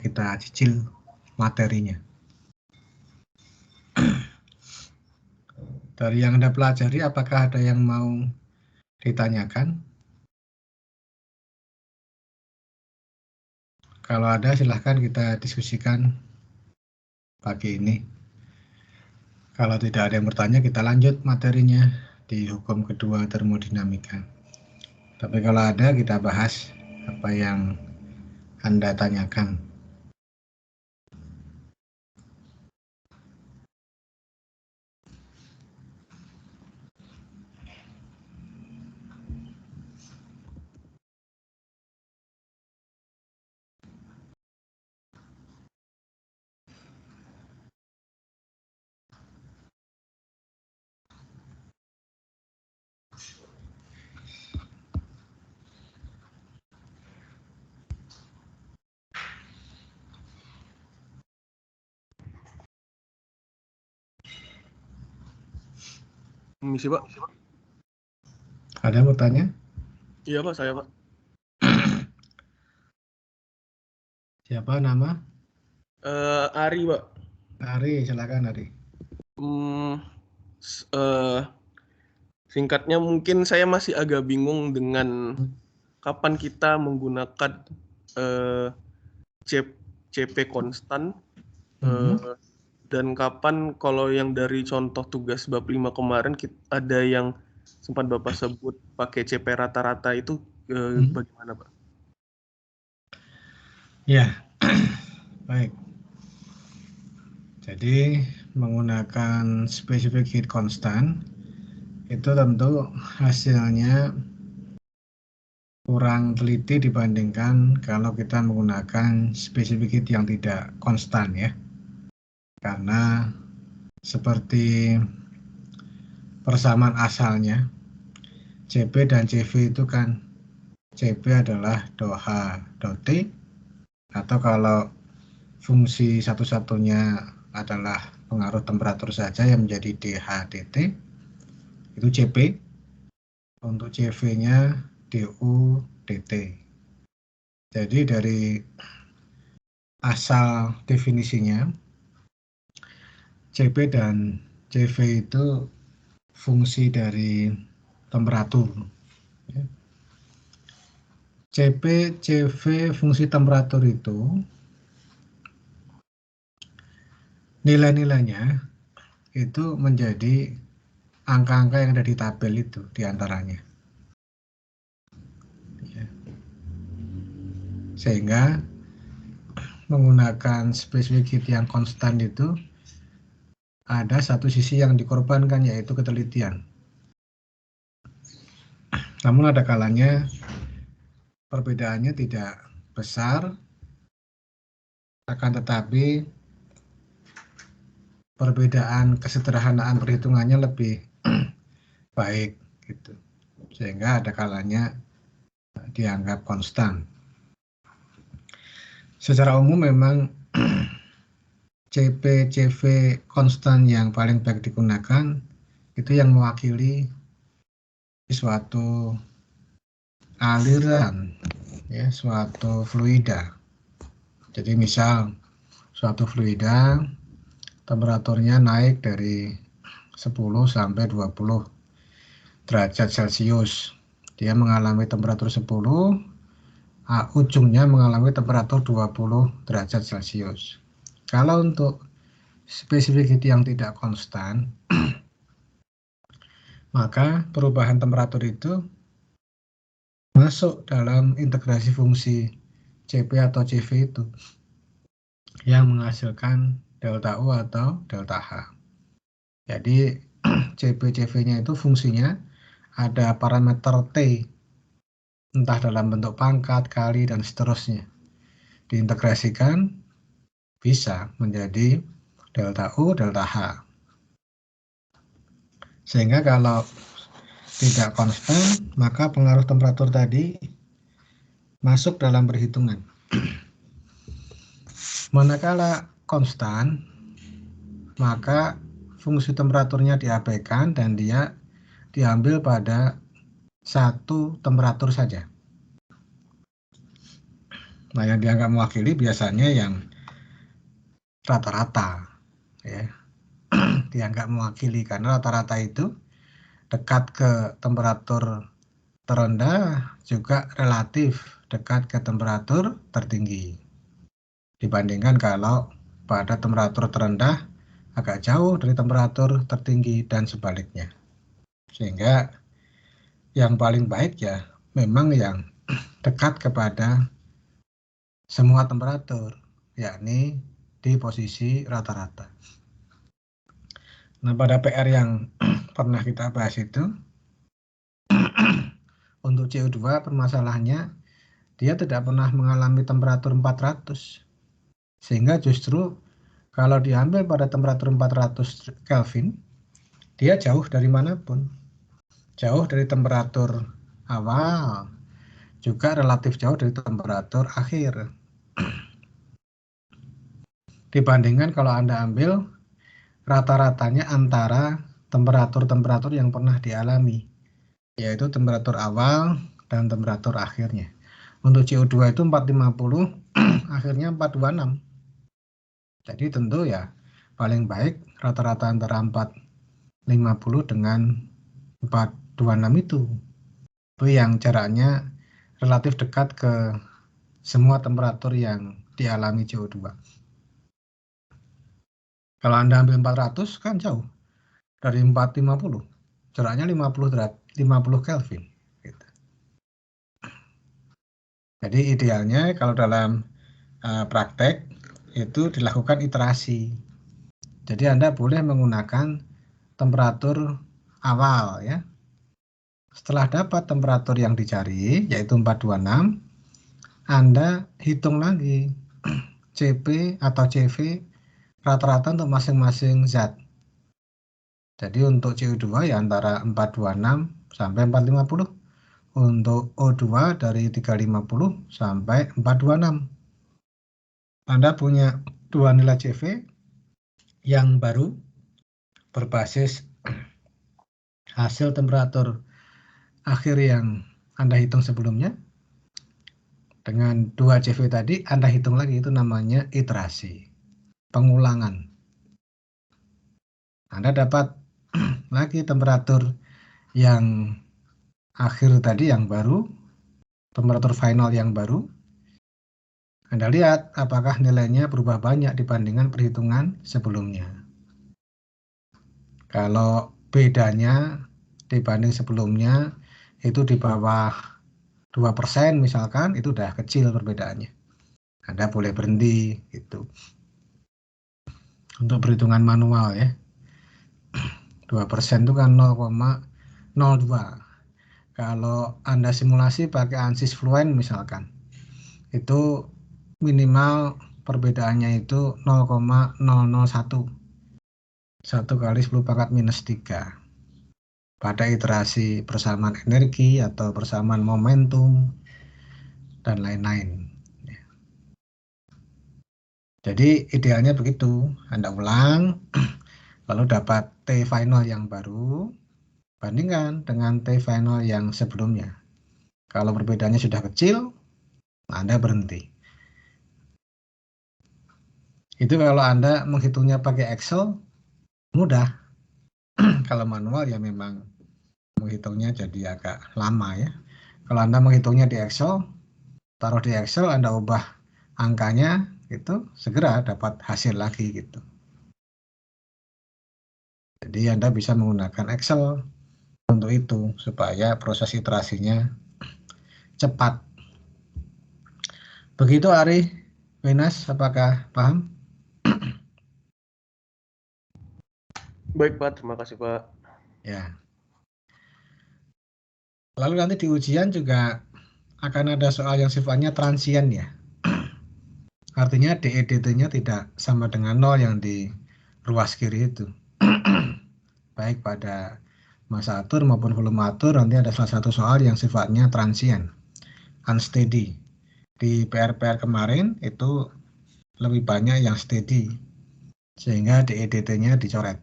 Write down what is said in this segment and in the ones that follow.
kita cicil materinya. Dari yang Anda pelajari, apakah ada yang mau ditanyakan? Kalau ada, silahkan kita diskusikan pagi ini. Kalau tidak ada yang bertanya, kita lanjut materinya di hukum kedua termodinamika. Tapi kalau ada, kita bahas apa yang Anda tanyakan. Misi, Pak. Ada yang bertanya? Iya, Pak, saya, Pak. Siapa nama? Ari, Pak. Ari, silakan Ari. Singkatnya mungkin saya masih agak bingung dengan kapan kita menggunakan CP konstan dan kapan kalau yang dari contoh tugas bab 5 kemarin ada yang sempat Bapak sebut pakai CP rata-rata itu bagaimana, Pak? Ya, baik. Jadi menggunakan spesifik heat constant itu tentu hasilnya kurang teliti dibandingkan kalau kita menggunakan spesifik heat yang tidak konstan ya. Karena seperti persamaan asalnya CP dan CV itu kan CP adalah dou H dou T, atau kalau fungsi satu-satunya adalah pengaruh temperatur saja yang menjadi dH dt, itu CP. Untuk CV-nya du dt. Jadi dari asal definisinya CP dan CV itu fungsi dari temperatur. CP, CV, fungsi temperatur itu nilai-nilainya itu menjadi angka-angka yang ada di tabel itu diantaranya. Sehingga menggunakan spesifik heat yang konstan itu ada satu sisi yang dikorbankan, yaitu ketelitian. Namun ada kalanya perbedaannya tidak besar, akan tetapi perbedaan kesederhanaan perhitungannya lebih baik gitu. Sehingga ada kalanya dianggap konstan. Secara umum memang CP, CV konstan yang paling baik digunakan itu yang mewakili suatu aliran, ya, suatu fluida. Jadi misal suatu fluida temperaturnya naik dari 10 sampai 20 derajat Celcius. Dia mengalami temperatur 10, ujungnya mengalami temperatur 20 derajat Celcius. Kalau untuk spesifik heat yang tidak konstan, maka perubahan temperatur itu masuk dalam integrasi fungsi CP atau CV itu yang menghasilkan delta U atau delta H. Jadi CP-CV-nya itu fungsinya ada parameter T, entah dalam bentuk pangkat, kali, dan seterusnya. Diintegrasikan bisa menjadi delta U, delta H. Sehingga kalau tidak konstan, maka pengaruh temperatur tadi masuk dalam perhitungan. Manakala konstan, maka fungsi temperaturnya diabaikan dan dia diambil pada satu temperatur saja. Nah, yang dianggap mewakili biasanya yang rata-rata, ya, dianggap mewakili karena rata-rata itu dekat ke temperatur terendah juga relatif dekat ke temperatur tertinggi. Dibandingkan kalau pada temperatur terendah agak jauh dari temperatur tertinggi dan sebaliknya. Sehingga yang paling baik ya memang yang dekat kepada semua temperatur, yakni di posisi rata-rata. Nah, pada PR yang pernah kita bahas itu, untuk CO2 permasalahannya, dia tidak pernah mengalami temperatur 400. Sehingga justru kalau diambil pada temperatur 400 Kelvin, dia jauh dari manapun. Jauh dari temperatur awal, juga relatif jauh dari temperatur akhir. Dibandingkan kalau Anda ambil rata-ratanya antara temperatur-temperatur yang pernah dialami, yaitu temperatur awal dan temperatur akhirnya. Untuk CO2 itu 450, akhirnya 426. Jadi tentu ya paling baik rata-rata antara 450 dengan 426 itu yang jaraknya relatif dekat ke semua temperatur yang dialami CO2. Kalau Anda ambil 400 kan jauh dari 450, jaraknya 50 Kelvin. Gitu. Jadi idealnya kalau dalam praktek itu dilakukan iterasi. Jadi Anda boleh menggunakan temperatur awal ya. Setelah dapat temperatur yang dicari yaitu 426, Anda hitung lagi CP atau CV rata-rata untuk masing-masing zat. Jadi untuk CO2 ya antara 426 sampai 450. Untuk O2 dari 350 sampai 426. Anda punya dua nilai CV yang baru berbasis hasil temperatur akhir yang Anda hitung sebelumnya. Dengan 2 CV tadi Anda hitung lagi, itu namanya iterasi, pengulangan. Anda dapat lagi temperatur yang akhir tadi yang baru, temperatur final yang baru. Anda lihat apakah nilainya berubah banyak dibandingkan perhitungan sebelumnya. Kalau bedanya dibanding sebelumnya itu di bawah 2% misalkan, itu udah kecil perbedaannya. Anda boleh berhenti gitu. Untuk perhitungan manual ya. 2% itu kan 0,02. Kalau Anda simulasi pakai ANSYS Fluent misalkan, itu minimal perbedaannya itu 0,001. 1 kali 10 pangkat minus 3. Pada iterasi persamaan energi atau persamaan momentum dan lain-lain. Jadi idealnya begitu, Anda ulang, lalu dapat T final yang baru, bandingkan dengan T final yang sebelumnya. Kalau perbedaannya sudah kecil, Anda berhenti. Itu kalau Anda menghitungnya pakai Excel, mudah. Kalau manual ya memang menghitungnya jadi agak lama ya. Kalau Anda menghitungnya di Excel, taruh di Excel, Anda ubah angkanya, itu segera dapat hasil lagi gitu. Jadi Anda bisa menggunakan Excel untuk itu supaya proses iterasinya cepat. Begitu Ari, Wenas, apakah paham? Baik Pak, terima kasih Pak. Ya. Lalu nanti di ujian juga akan ada soal yang sifatnya transien ya. Artinya DEDT-nya tidak sama dengan 0 yang di ruas kiri itu. Baik pada massa atur maupun volume atur, nanti ada salah satu soal yang sifatnya transien, unsteady. Di PR-PR kemarin itu lebih banyak yang steady, sehingga DEDT-nya dicoret.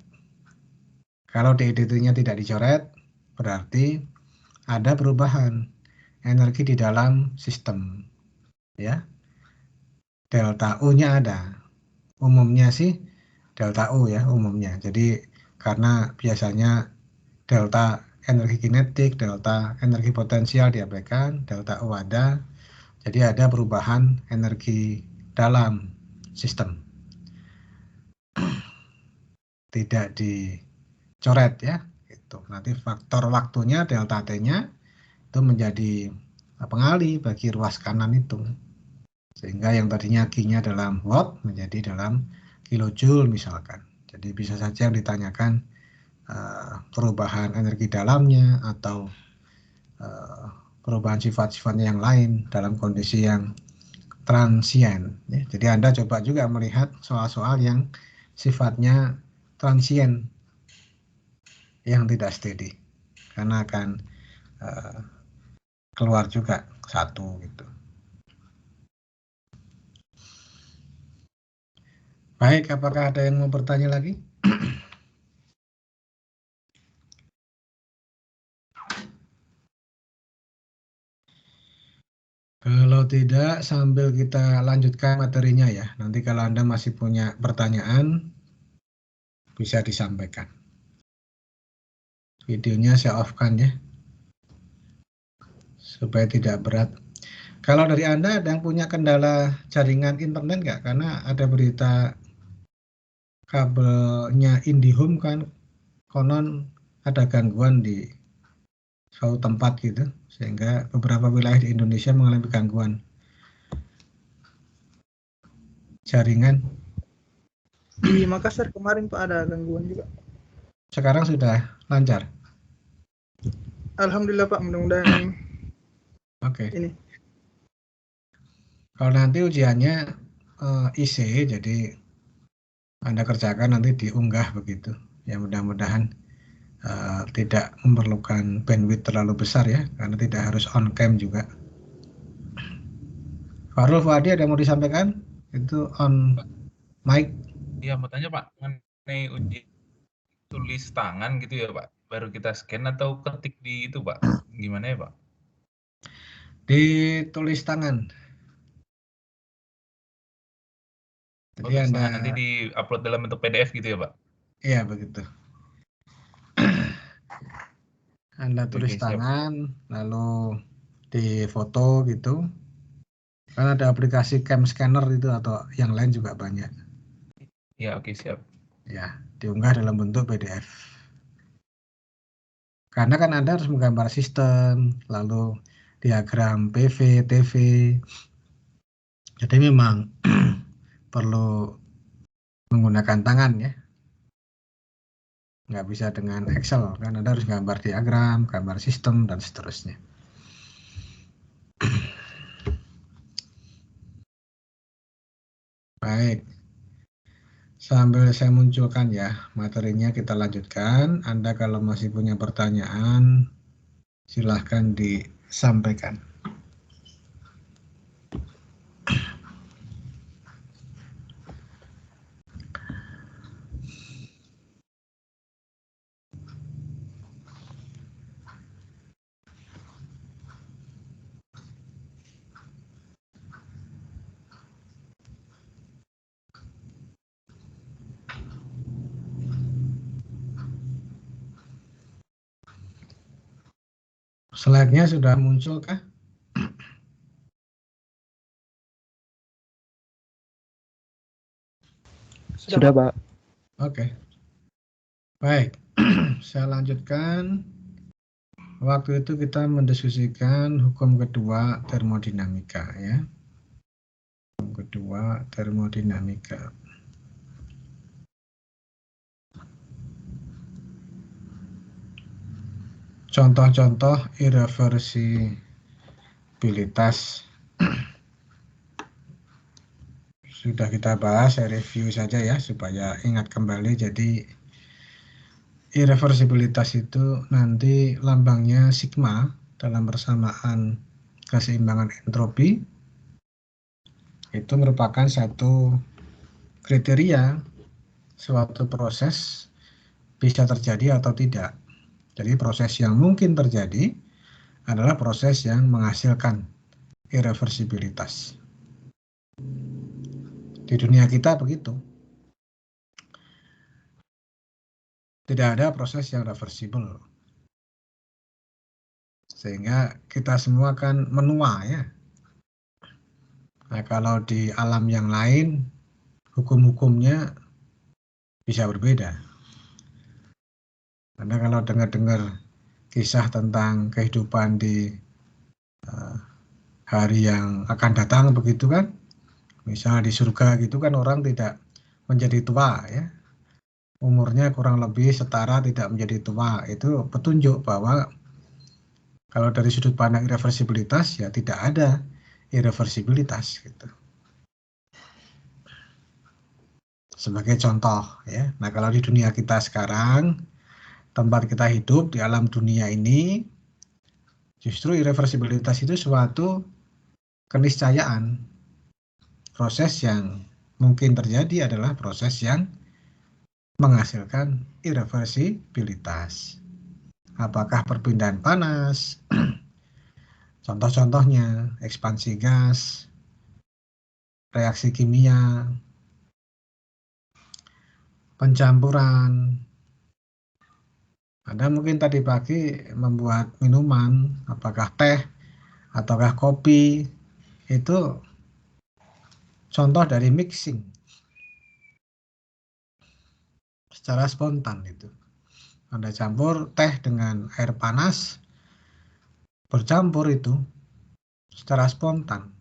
Kalau DEDT-nya tidak dicoret, berarti ada perubahan energi di dalam sistem. Ya, delta U-nya ada. Umumnya sih delta U ya, umumnya. Jadi karena biasanya delta energi kinetik, delta energi potensial diabaikan, delta U ada. Jadi ada perubahan energi dalam sistem. Tidak dicoret ya. Gitu. Nanti faktor waktunya delta T-nya itu menjadi pengalih bagi ruas kanan itu. Sehingga yang tadinya Q-nya dalam watt menjadi dalam kilojoule misalkan. Jadi bisa saja yang ditanyakan perubahan energi dalamnya atau perubahan sifat-sifatnya yang lain dalam kondisi yang transien. Ya. Jadi Anda coba juga melihat soal-soal yang sifatnya transien yang tidak steady, karena akan keluar juga satu gitu. Baik, apakah ada yang mau bertanya lagi? Kalau tidak, sambil kita lanjutkan materinya ya. Nanti kalau Anda masih punya pertanyaan, bisa disampaikan. Videonya saya off-kan ya, supaya tidak berat. Kalau dari Anda ada yang punya kendala jaringan internet nggak? Karena ada berita kabelnya IndiHome kan, konon ada gangguan di suatu tempat gitu, sehingga beberapa wilayah di Indonesia mengalami gangguan jaringan. Di Makassar kemarin Pak ada gangguan juga. Sekarang sudah lancar? Alhamdulillah Pak, mudah-mudahan. Oke. Ini. Kalau nanti ujiannya IC, jadi Anda kerjakan nanti diunggah begitu. Ya mudah-mudahan tidak memerlukan bandwidth terlalu besar ya, karena tidak harus on cam juga. Farul Fuadi ada yang mau disampaikan? Itu on mic. Iya, mau tanya Pak, mengenai uji tulis tangan gitu ya Pak, baru kita scan atau ketik di itu Pak, gimana ya Pak? Ditulis tangan. Jadi tulis Anda tangan nanti di-upload dalam bentuk PDF gitu ya Pak? Iya begitu. Anda tulis Oke, siap. tangan, lalu difoto gitu. Kan ada aplikasi cam scanner itu atau yang lain juga banyak. Ya, oke, siap. Ya, diunggah dalam bentuk PDF. Karena kan Anda harus menggambar sistem, lalu diagram PV, TV. Jadi memang perlu menggunakan tangan ya. Nggak bisa dengan Excel, kan Anda harus gambar diagram, gambar sistem, dan seterusnya. Baik. Sambil saya munculkan ya materinya, kita lanjutkan. Anda kalau masih punya pertanyaan, silahkan disampaikan. Slide-nya sudah muncul kah? Sudah Pak. Oke. Baik, saya lanjutkan. Waktu itu kita mendiskusikan hukum kedua termodinamika ya. Hukum kedua termodinamika. Contoh-contoh irreversibilitas sudah kita bahas, saya review saja ya supaya ingat kembali. Jadi irreversibilitas itu nanti lambangnya sigma dalam persamaan keseimbangan entropi. Itu merupakan satu kriteria suatu proses bisa terjadi atau tidak. Jadi proses yang mungkin terjadi adalah proses yang menghasilkan irreversibilitas. Di dunia kita begitu. Tidak ada proses yang reversible. Sehingga kita semua kan menua ya. Nah, kalau di alam yang lain, hukum-hukumnya bisa berbeda. Karena kalau dengar-dengar kisah tentang kehidupan di hari yang akan datang begitu kan, misalnya di surga gitu kan orang tidak menjadi tua ya. Umurnya kurang lebih setara tidak menjadi tua, itu petunjuk bahwa kalau dari sudut pandang irreversibilitas ya tidak ada irreversibilitas gitu. Sebagai contoh ya. Nah, kalau di dunia kita sekarang, tempat kita hidup di alam dunia ini, justru irreversibilitas itu suatu keniscayaan. Proses yang mungkin terjadi adalah proses yang menghasilkan irreversibilitas. Apakah perpindahan panas, contoh-contohnya ekspansi gas, reaksi kimia, pencampuran. Anda mungkin tadi pagi membuat minuman, apakah teh ataukah kopi, itu contoh dari mixing secara spontan itu. Anda campur teh dengan air panas, bercampur itu secara spontan.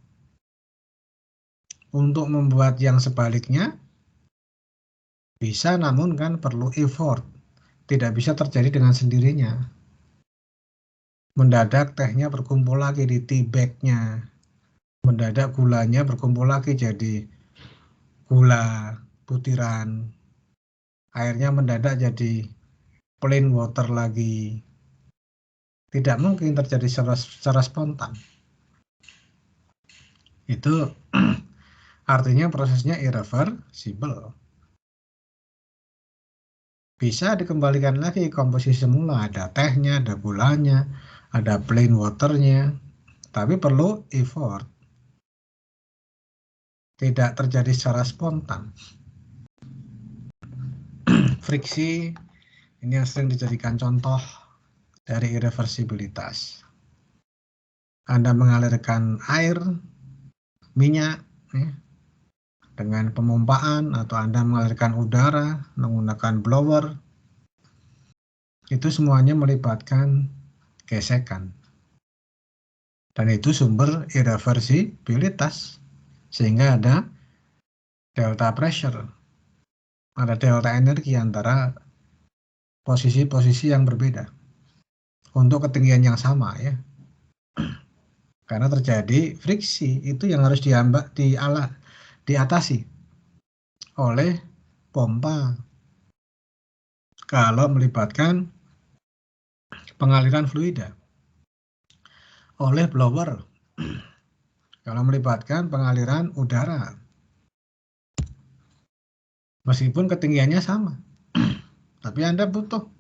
Untuk membuat yang sebaliknya bisa, namun kan perlu effort. Tidak bisa terjadi dengan sendirinya. Mendadak tehnya berkumpul lagi di tea bag-nya. Mendadak gulanya berkumpul lagi jadi gula butiran. Airnya mendadak jadi plain water lagi. Tidak mungkin terjadi secara spontan. Itu artinya prosesnya irreversible. Bisa dikembalikan lagi komposisi semula, ada tehnya, ada gulanya, ada plain waternya, tapi perlu effort. Tidak terjadi secara spontan. Friksi ini yang sering dijadikan contoh dari irreversibilitas. Anda mengalirkan air, minyak, ya, dengan pemompaan, atau Anda mengalirkan udara menggunakan blower, itu semuanya melibatkan gesekan. Dan itu sumber irreversibilitas. Sehingga ada delta pressure. Ada delta energi antara posisi-posisi yang berbeda. Untuk ketinggian yang sama ya. Karena terjadi friksi, itu yang harus diatasi oleh pompa. Kalau melibatkan pengaliran fluida, oleh blower. Kalau melibatkan pengaliran udara, meskipun ketinggiannya sama, tapi Anda butuh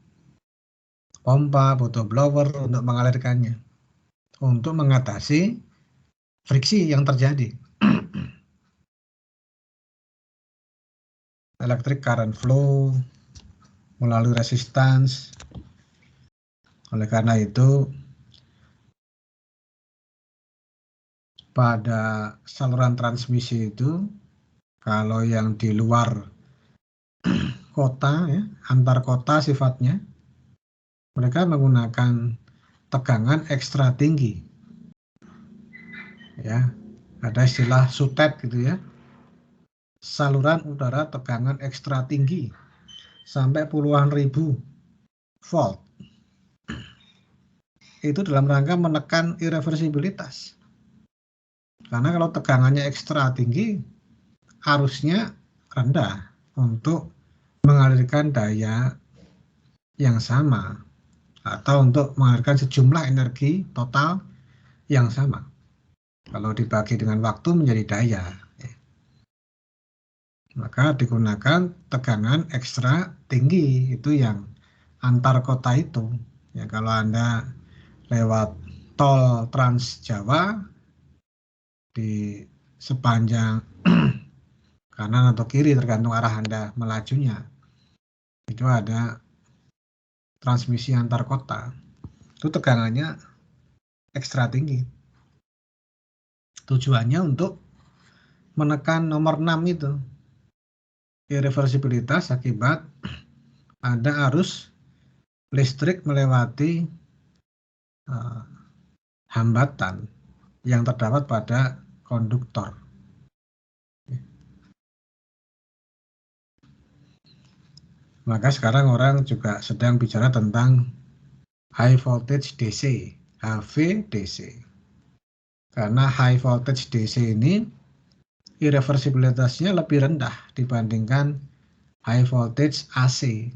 pompa, butuh blower untuk mengalirkannya, untuk mengatasi friksi yang terjadi. Electric current flow melalui resistance. Oleh karena itu, pada saluran transmisi itu, kalau yang di luar kota, ya, antar kota sifatnya, mereka menggunakan tegangan ekstra tinggi. Ya, ada istilah SUTEP gitu ya. Saluran udara tegangan ekstra tinggi sampai puluhan ribu volt. Itu dalam rangka menekan irreversibilitas. Karena kalau tegangannya ekstra tinggi, arusnya rendah untuk mengalirkan daya yang sama atau untuk mengalirkan sejumlah energi total yang sama. Kalau dibagi dengan waktu menjadi daya, maka digunakan tegangan ekstra tinggi, itu yang antar kota itu. Ya, kalau Anda lewat tol Trans Jawa di sepanjang kanan atau kiri tergantung arah Anda melajunya. Itu ada transmisi antar kota. Itu tegangannya ekstra tinggi. Tujuannya untuk menekan nomor 6 itu. Irreversibilitas akibat ada arus listrik melewati hambatan yang terdapat pada konduktor. Maka sekarang orang juga sedang bicara tentang high voltage DC, HVDC. Karena high voltage DC ini irreversibilitasnya lebih rendah dibandingkan high voltage AC.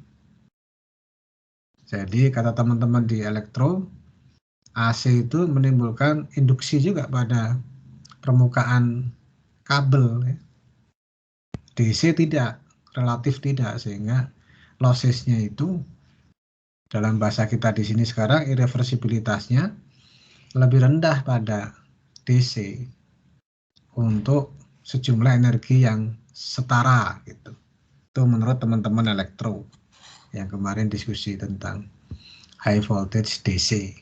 Jadi kata teman-teman di elektro, AC itu menimbulkan induksi juga pada permukaan kabel. DC tidak, relatif tidak, sehingga lossesnya itu dalam bahasa kita di sini sekarang irreversibilitasnya lebih rendah pada DC untuk sejumlah energi yang setara gitu. Itu menurut teman-teman elektro yang kemarin diskusi tentang high voltage DC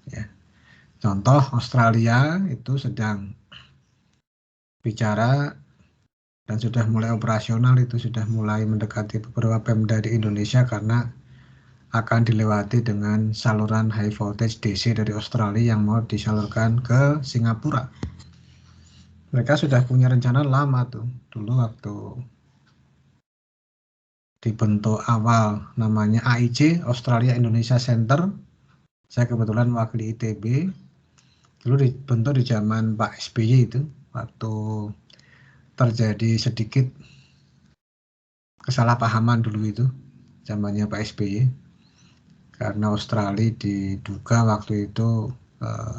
ya. Contoh Australia itu sedang bicara dan sudah mulai operasional, itu sudah mulai mendekati beberapa Pemda di Indonesia karena akan dilewati dengan saluran high voltage DC dari Australia yang mau disalurkan ke Singapura. Mereka sudah punya rencana lama tuh, dulu waktu dibentuk awal namanya AIC, Australia Indonesia Center. Saya kebetulan mewakili ITB, dulu dibentuk di zaman Pak SBY itu, waktu terjadi sedikit kesalahpahaman dulu itu, zamannya Pak SBY. Karena Australia diduga waktu itu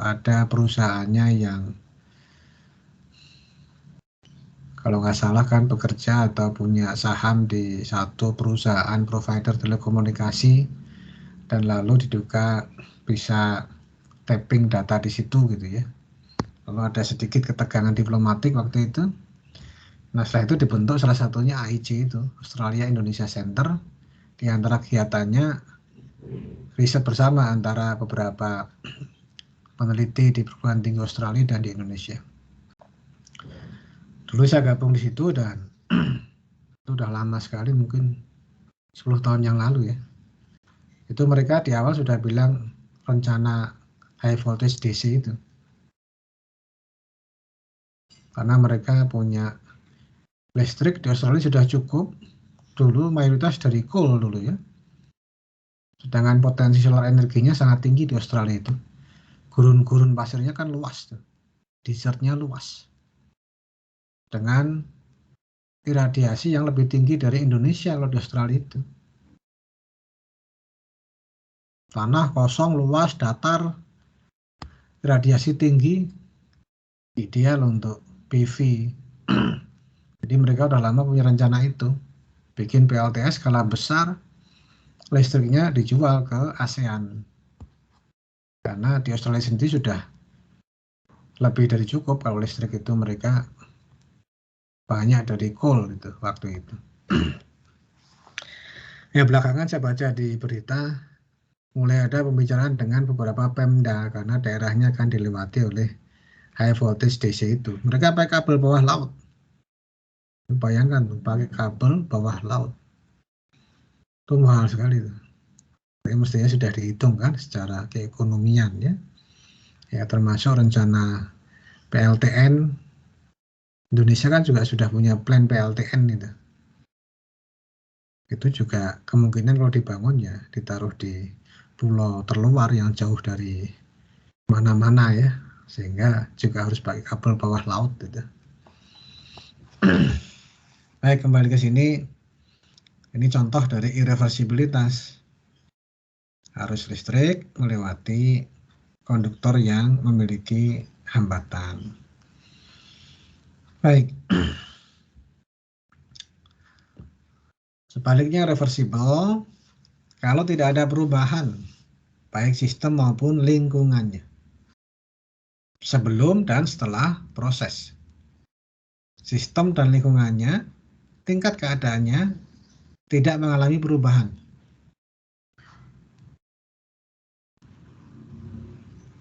ada perusahaannya yang kalau nggak salah kan bekerja atau punya saham di satu perusahaan provider telekomunikasi dan lalu diduga bisa tapping data di situ gitu ya. Lalu ada sedikit ketegangan diplomatik waktu itu. Nah setelah itu dibentuk salah satunya AIC itu, Australia Indonesia Center. Di antara kegiatannya riset bersama antara beberapa peneliti di perguruan tinggi Australia dan di Indonesia. Dulu saya gabung di situ dan itu udah lama sekali, mungkin 10 tahun yang lalu ya. Itu mereka di awal sudah bilang rencana high voltage DC itu. Karena mereka punya listrik di Australia sudah cukup, dulu mayoritas dari coal dulu ya. Sedangkan potensi solar energinya sangat tinggi di Australia itu. Gurun-gurun pasirnya kan luas tuh. Desertnya luas. Dengan iradiasi yang lebih tinggi dari Indonesia kalau di Australia itu. Tanah kosong, luas, datar, radiasi tinggi, ideal untuk PV. Jadi mereka udah lama punya rencana itu. Bikin PLTS skala besar, listriknya dijual ke ASEAN. Karena di Australia sendiri sudah lebih dari cukup kalau listrik itu mereka banyak dari coal itu waktu itu. Ya belakangan saya baca di berita mulai ada pembicaraan dengan beberapa Pemda karena daerahnya akan dilewati oleh high voltage DC itu. Mereka pakai kabel bawah laut. Bayangkan tuh, pakai kabel bawah laut. Itu mahal sekali tuh. Tapi mestinya sudah dihitung kan secara keekonomian ya. Ya termasuk rencana PLTN. Indonesia kan juga sudah punya plan PLTN itu. Itu juga kemungkinan kalau dibangun ya ditaruh di pulau terluar yang jauh dari mana-mana ya, sehingga juga harus pakai kabel bawah laut gitu. Baik, kembali ke sini. Ini contoh dari irreversibilitas. Arus listrik melewati konduktor yang memiliki hambatan. Baik. Sebaliknya reversible kalau tidak ada perubahan baik sistem maupun lingkungannya sebelum dan setelah proses. Sistem dan lingkungannya tingkat keadaannya tidak mengalami perubahan.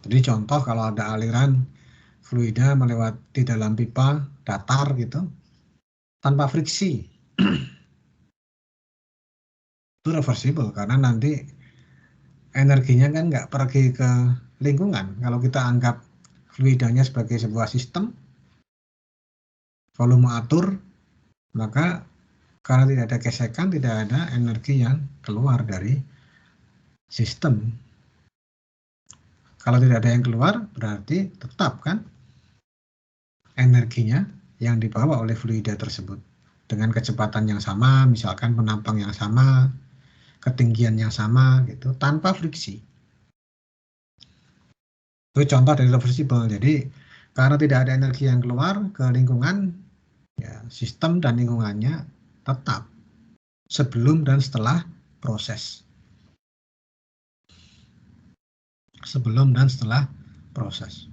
Jadi contoh kalau ada aliran fluida melewati dalam pipa datar gitu, tanpa friksi, itu reversible karena nanti energinya kan nggak pergi ke lingkungan. Kalau kita anggap fluidanya sebagai sebuah sistem, volume atur, maka karena tidak ada gesekan, tidak ada energi yang keluar dari sistem. Kalau tidak ada yang keluar, berarti tetap kan energinya yang dibawa oleh fluida tersebut dengan kecepatan yang sama, misalkan penampang yang sama, ketinggian yang sama gitu, tanpa friksi. Itu contoh dari reversible. Jadi karena tidak ada energi yang keluar ke lingkungan, ya, sistem dan lingkungannya tetap sebelum dan setelah proses. Sebelum dan setelah proses.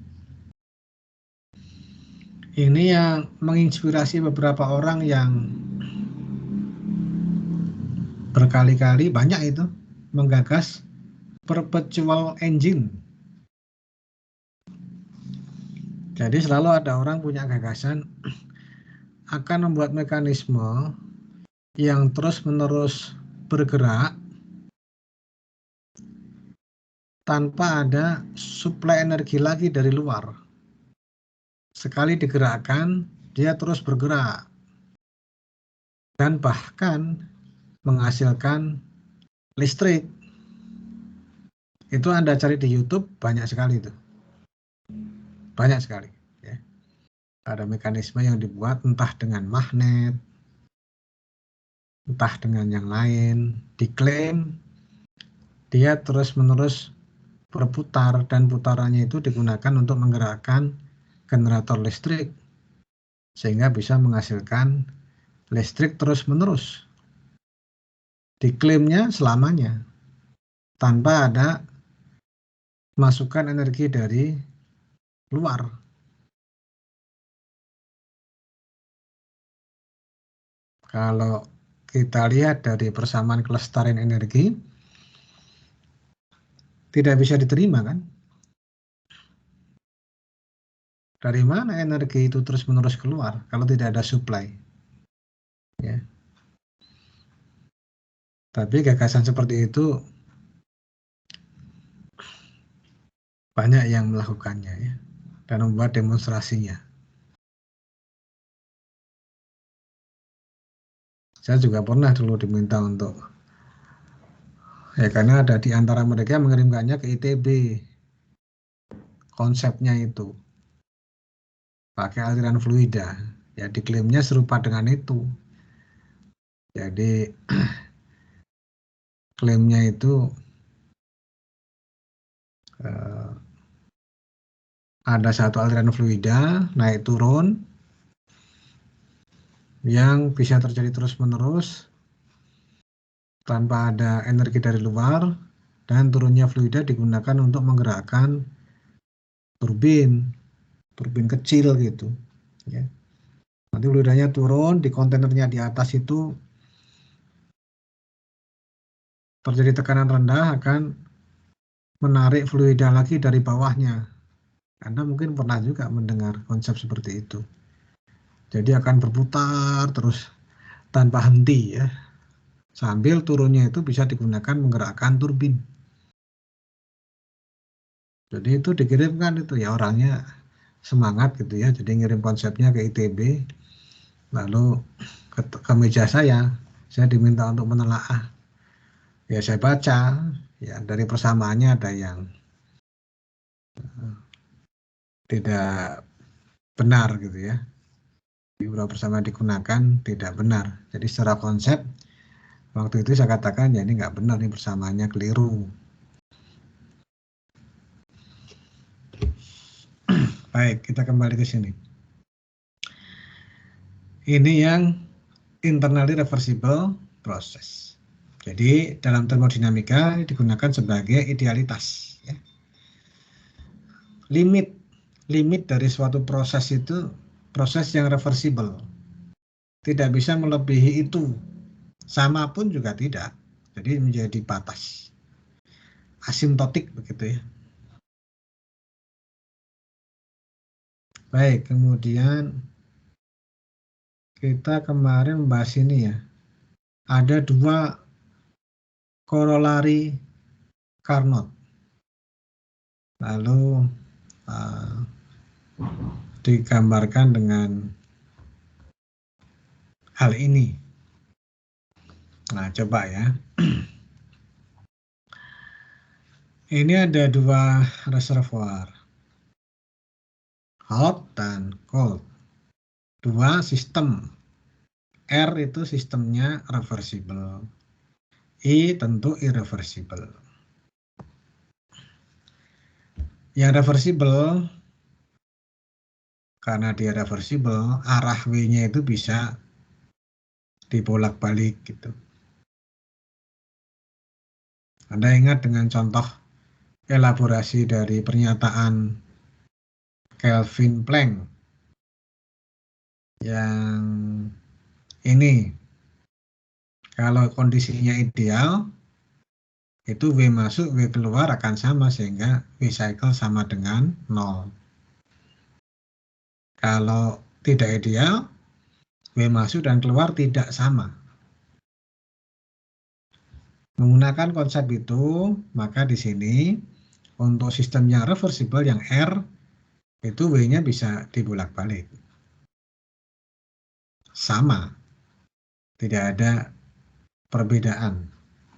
Ini yang menginspirasi beberapa orang yang berkali-kali banyak itu menggagas perpetual engine. Jadi selalu ada orang punya gagasan akan membuat mekanisme yang terus-menerus bergerak tanpa ada suplai energi lagi dari luar. Sekali digerakkan, dia terus bergerak dan bahkan menghasilkan listrik. Itu Anda cari di YouTube banyak sekali itu. Banyak sekali. Ya. Ada mekanisme yang dibuat entah dengan magnet, entah dengan yang lain, diklaim dia terus-menerus berputar dan putarannya itu digunakan untuk menggerakkan generator listrik sehingga bisa menghasilkan listrik terus-menerus. Diklaimnya selamanya tanpa ada masukan energi dari luar. Kalau kita lihat dari persamaan kelestarian energi, tidak bisa diterima kan? Dari mana energi itu terus-menerus keluar kalau tidak ada supply? Ya. Tapi gagasan seperti itu banyak yang melakukannya ya, dan membuat demonstrasinya. Saya juga pernah dulu diminta untuk, ya karena ada di antara mereka yang mengirimkannya ke ITB, konsepnya itu pakai aliran fluida, ya diklaimnya serupa dengan itu. Jadi klaimnya itu ada satu aliran fluida naik turun yang bisa terjadi terus-menerus tanpa ada energi dari luar, dan turunnya fluida digunakan untuk menggerakkan turbin kecil gitu ya. Nanti fluidanya turun di kontainernya di atas itu terjadi tekanan rendah akan menarik fluida lagi dari bawahnya. Anda mungkin pernah juga mendengar konsep seperti itu. Jadi akan berputar terus tanpa henti ya. Sambil turunnya itu bisa digunakan menggerakkan turbin. Jadi itu dikirimkan itu ya, orangnya semangat gitu ya. Jadi ngirim konsepnya ke ITB. Lalu ke meja saya diminta untuk menelaah. Ya saya baca, ya dari persamaannya ada yang tidak benar gitu ya. Beberapa persamaan digunakan tidak benar. Jadi secara konsep waktu itu saya katakan ya ini nggak benar, ini persamaannya keliru. Baik, kita kembali ke sini. Ini yang internally reversible process. Jadi dalam termodinamika digunakan sebagai idealitas. Ya. Limit dari suatu proses itu proses yang reversible. tidak bisa melebihi itu. Sama pun juga tidak. Jadi menjadi batas. Asimptotik begitu ya. Baik, kemudian kita kemarin membahas ini ya. Ada dua korolari Carnot. Lalu digambarkan dengan hal ini. Nah, coba ya. Ini ada dua reservoir, hot dan cold. Dua sistem. R itu sistemnya reversible. I tentu irreversible. Yang reversible, karena dia reversible, arah W-nya itu bisa dibolak-balik gitu. Anda ingat dengan contoh elaborasi dari pernyataan Kelvin Planck yang ini, kalau kondisinya ideal, itu W masuk, W keluar akan sama, sehingga W cycle sama dengan 0. Kalau tidak ideal, W masuk dan keluar tidak sama. Menggunakan konsep itu, maka di sini untuk sistem yang reversible, yang R, itu W-nya bisa dibolak-balik. Sama. Tidak ada perbedaan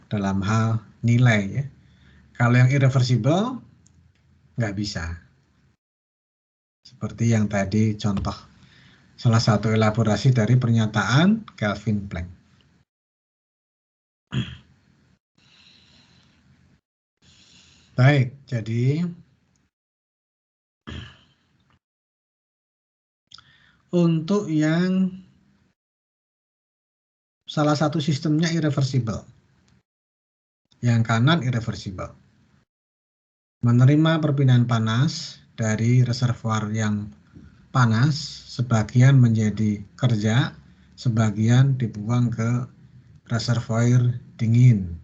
dalam hal nilai ya. Kalau yang irreversible, nggak bisa. Seperti yang tadi contoh, salah satu elaborasi dari pernyataan Kelvin Planck. Baik, jadi untuk yang salah satu sistemnya irreversible, yang kanan irreversible, menerima perpindahan panas dari reservoir yang panas, sebagian menjadi kerja, sebagian dibuang ke reservoir dingin.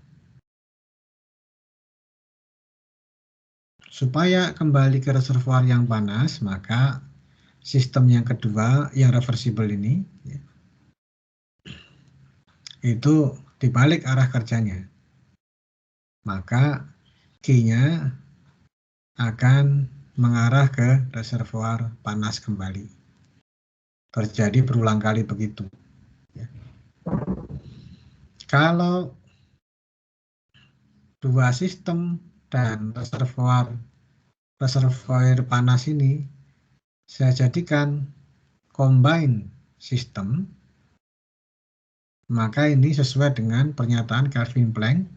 Supaya kembali ke reservoir yang panas, maka sistem yang kedua, yang reversible ini, ya, itu dibalik arah kerjanya. Maka Q-nya akan mengarah ke reservoir panas kembali. Terjadi berulang kali begitu. Ya. Kalau dua sistem dan reservoir panas ini saya jadikan combine system, maka ini sesuai dengan pernyataan Kelvin Planck.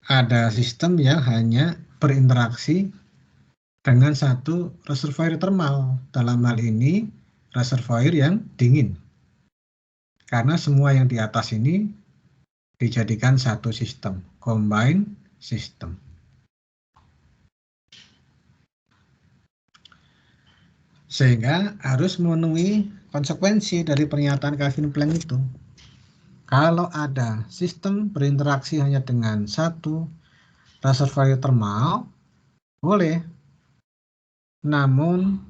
Ada sistem yang hanya berinteraksi dengan satu reservoir termal. Dalam hal ini reservoir yang dingin. Karena semua yang di atas ini dijadikan satu sistem, combine system. Sehingga harus memenuhi konsekuensi dari pernyataan Kelvin Planck itu. Kalau ada sistem berinteraksi hanya dengan satu reservoir termal, boleh. Namun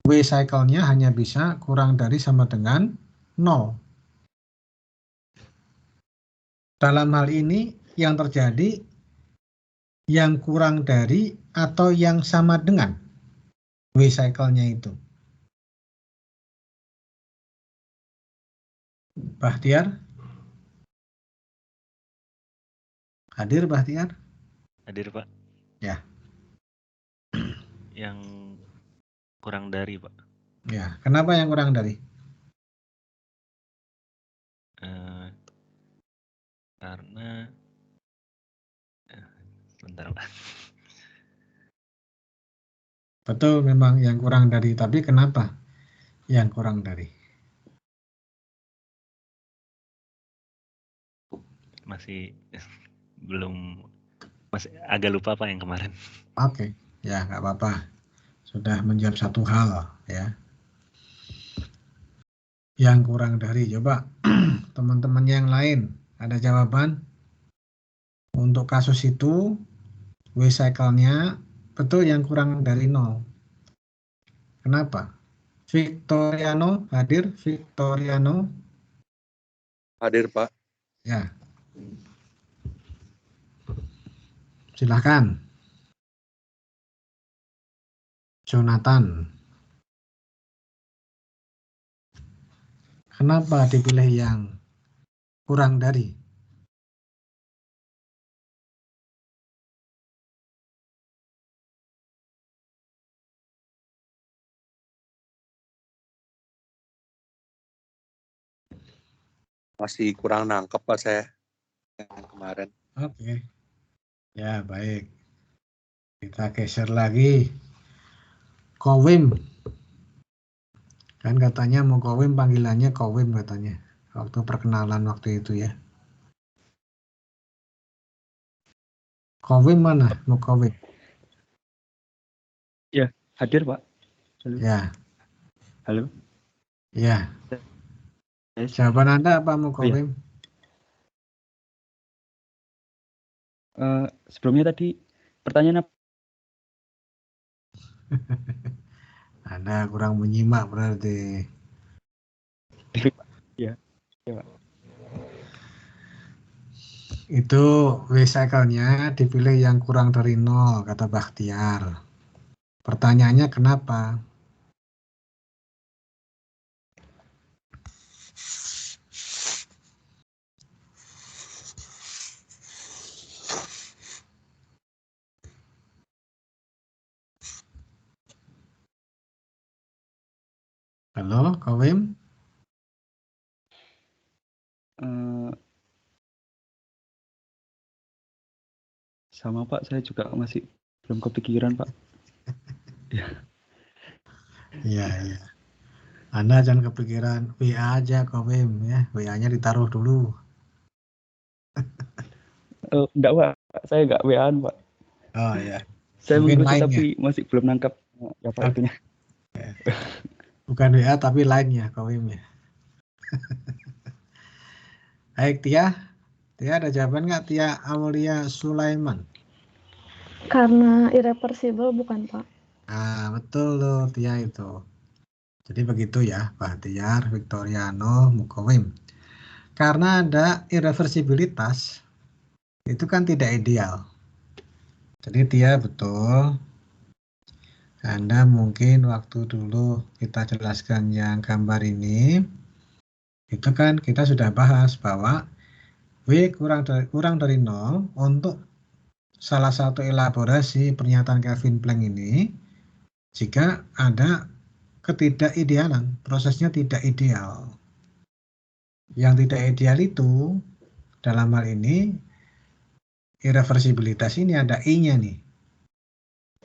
W cycle-nya hanya bisa kurang dari sama dengan 0. Dalam hal ini yang terjadi yang kurang dari atau yang sama dengan W cycle-nya itu. Bahtiar? Hadir Bahtiar? Hadir Pak. Ya. Yang kurang dari Pak. Ya, kenapa yang kurang dari? Karena sebentar Pak. Betul, memang yang kurang dari, tapi kenapa yang kurang dari? Masih belum, masih agak lupa Pak yang kemarin. Oke, ya nggak apa-apa. sudah menjawab satu hal ya. Yang kurang dari, coba teman-teman yang lain ada jawaban? Untuk kasus itu W cycle-nya betul yang kurang dari 0. Kenapa? Victoriano hadir? Victoriano? Hadir, Pak. Ya. Silahkan. Jonathan. Kenapa dipilih yang kurang dari? Masih kurang nangkep, Pak, saya yang kemarin. Oke. Ya, baik. Kita geser lagi. Kowim. Kan katanya mau Kowim, panggilannya Kowim katanya. Waktu perkenalan waktu itu ya. Kowim mana? Mau Kowim? Ya, hadir Pak. Halo. Ya. Halo. Ya. Yes. Jawaban Anda apa mau Oh, ya. Kowim? Sebelumnya tadi pertanyaan apa? Anda kurang menyimak berarti. Ya, ya Pak. Itu W cycle-nya dipilih yang kurang dari 0, kata Bakhtiar. Pertanyaannya kenapa? Halo, Kowim? Sama Pak, saya juga masih belum kepikiran Pak. Ya. Iya, iya. Anda jangan kepikiran WA aja, Kowim ya. WA-nya ditaruh dulu. Enggak Pak, saya enggak WA-an Pak. Oh ya. Saya Mungkin mengikuti lain tapi ya? masih belum nangkap apa itunya. Bukan WA tapi lainnya, Kowim ya. Baik, Tia. Tia ada jawaban nggak, Tia Aulia Sulaiman? Karena irreversible bukan, Pak? Nah, betul loh Tia itu. Jadi begitu ya, Bahtiar, Victoriano, Mukowim. Karena ada irreversibilitas, itu kan tidak ideal. Jadi Tia betul. Anda mungkin waktu dulu kita jelaskan yang gambar ini, itu kan kita sudah bahas bahwa W kurang dari 0 untuk salah satu elaborasi pernyataan Kelvin Planck ini, jika ada ketidakidealan, prosesnya tidak ideal. Yang tidak ideal itu, dalam hal ini, irreversibilitas ini ada I-nya nih.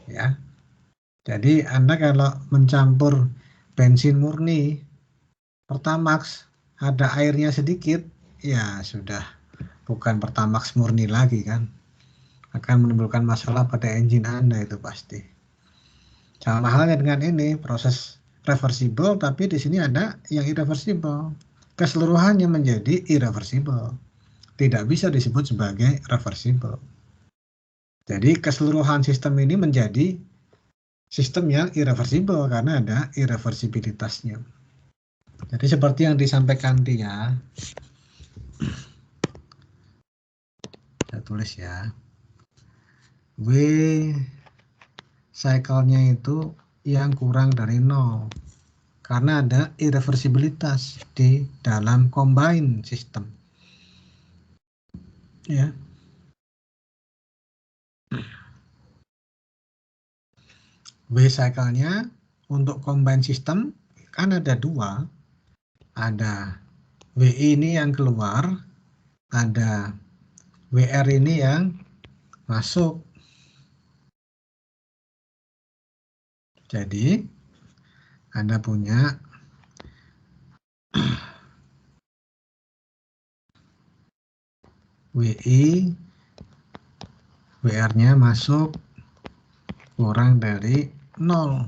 Ya. Jadi Anda kalau mencampur bensin murni, Pertamax, ada airnya sedikit, ya sudah bukan Pertamax murni lagi kan. Akan menimbulkan masalah pada engine Anda itu pasti. Sama halnya dengan ini, proses reversible, tapi di sini ada yang irreversible. Keseluruhannya menjadi irreversible. Tidak bisa disebut sebagai reversible. Jadi keseluruhan sistem ini menjadi sistem yang irreversible karena ada irreversibilitasnya. Jadi seperti yang disampaikan Tia, saya tulis ya, W cycle-nya itu yang kurang dari 0 karena ada irreversibilitas di dalam combine system. Ya. W cycle-nya untuk combine system kan ada dua. Ada WI ini yang keluar, ada WR ini yang masuk. Jadi Anda punya WI, WR-nya masuk kurang dari 0.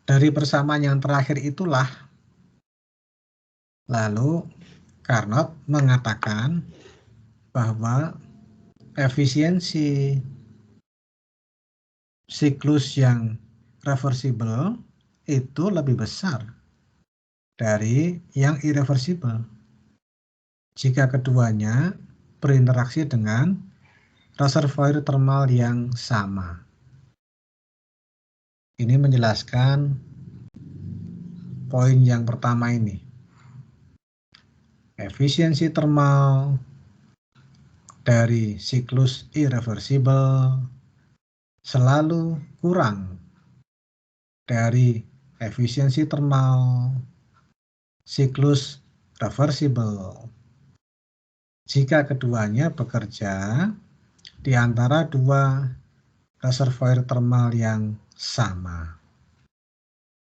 Dari persamaan yang terakhir itulah lalu Carnot mengatakan bahwa efisiensi siklus yang reversible itu lebih besar dari yang irreversible jika keduanya berinteraksi dengan reservoir thermal yang sama. Ini menjelaskan poin yang pertama ini. Efisiensi thermal dari siklus irreversible selalu kurang dari efisiensi thermal siklus reversible jika keduanya bekerja di antara dua reservoir thermal yang sama.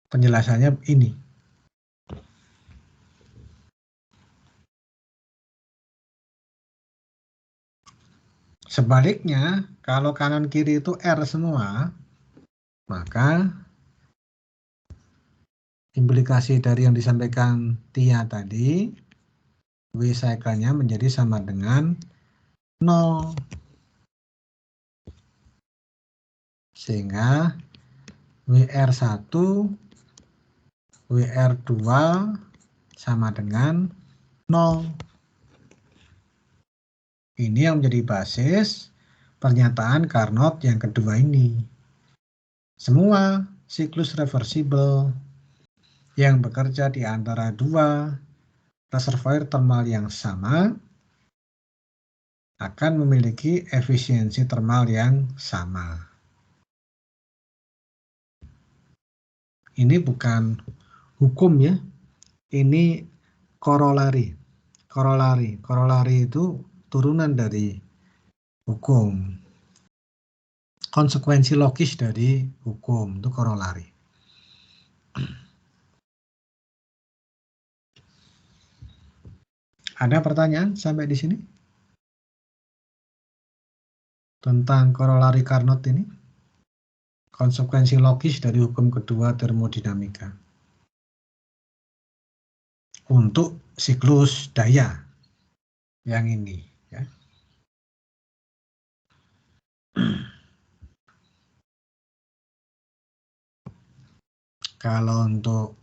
Penjelasannya ini. Sebaliknya, kalau kanan kiri itu R semua, maka implikasi dari yang disampaikan Tia tadi, W cycle-nya menjadi sama dengan 0. Sehingga WR1, WR2 sama dengan 0. Ini yang menjadi basis pernyataan Carnot yang kedua ini. Semua siklus reversible yang bekerja di antara dua reservoir thermal yang sama akan memiliki efisiensi thermal yang sama. Ini bukan hukum ya, ini korolari. Korolari itu turunan dari hukum. Konsekuensi logis dari hukum itu korolari. Ada pertanyaan sampai di sini? Tentang korolari Carnot ini? Konsekuensi logis dari hukum kedua termodinamika. Untuk siklus daya yang ini. Ya. Kalau untuk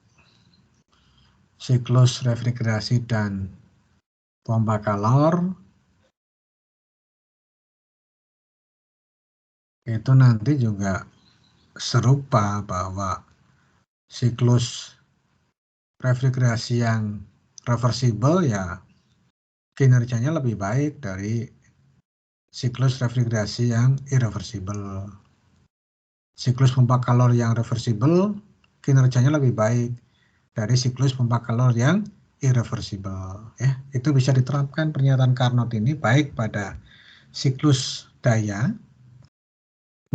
siklus refrigerasi dan pompa kalor, itu nanti juga serupa bahwa siklus refrigerasi yang reversible ya kinerjanya lebih baik dari siklus refrigerasi yang irreversible. Siklus pompa kalor yang reversible kinerjanya lebih baik dari siklus pompa kalor yang irreversible. Ya, itu bisa diterapkan pernyataan Carnot ini baik pada siklus daya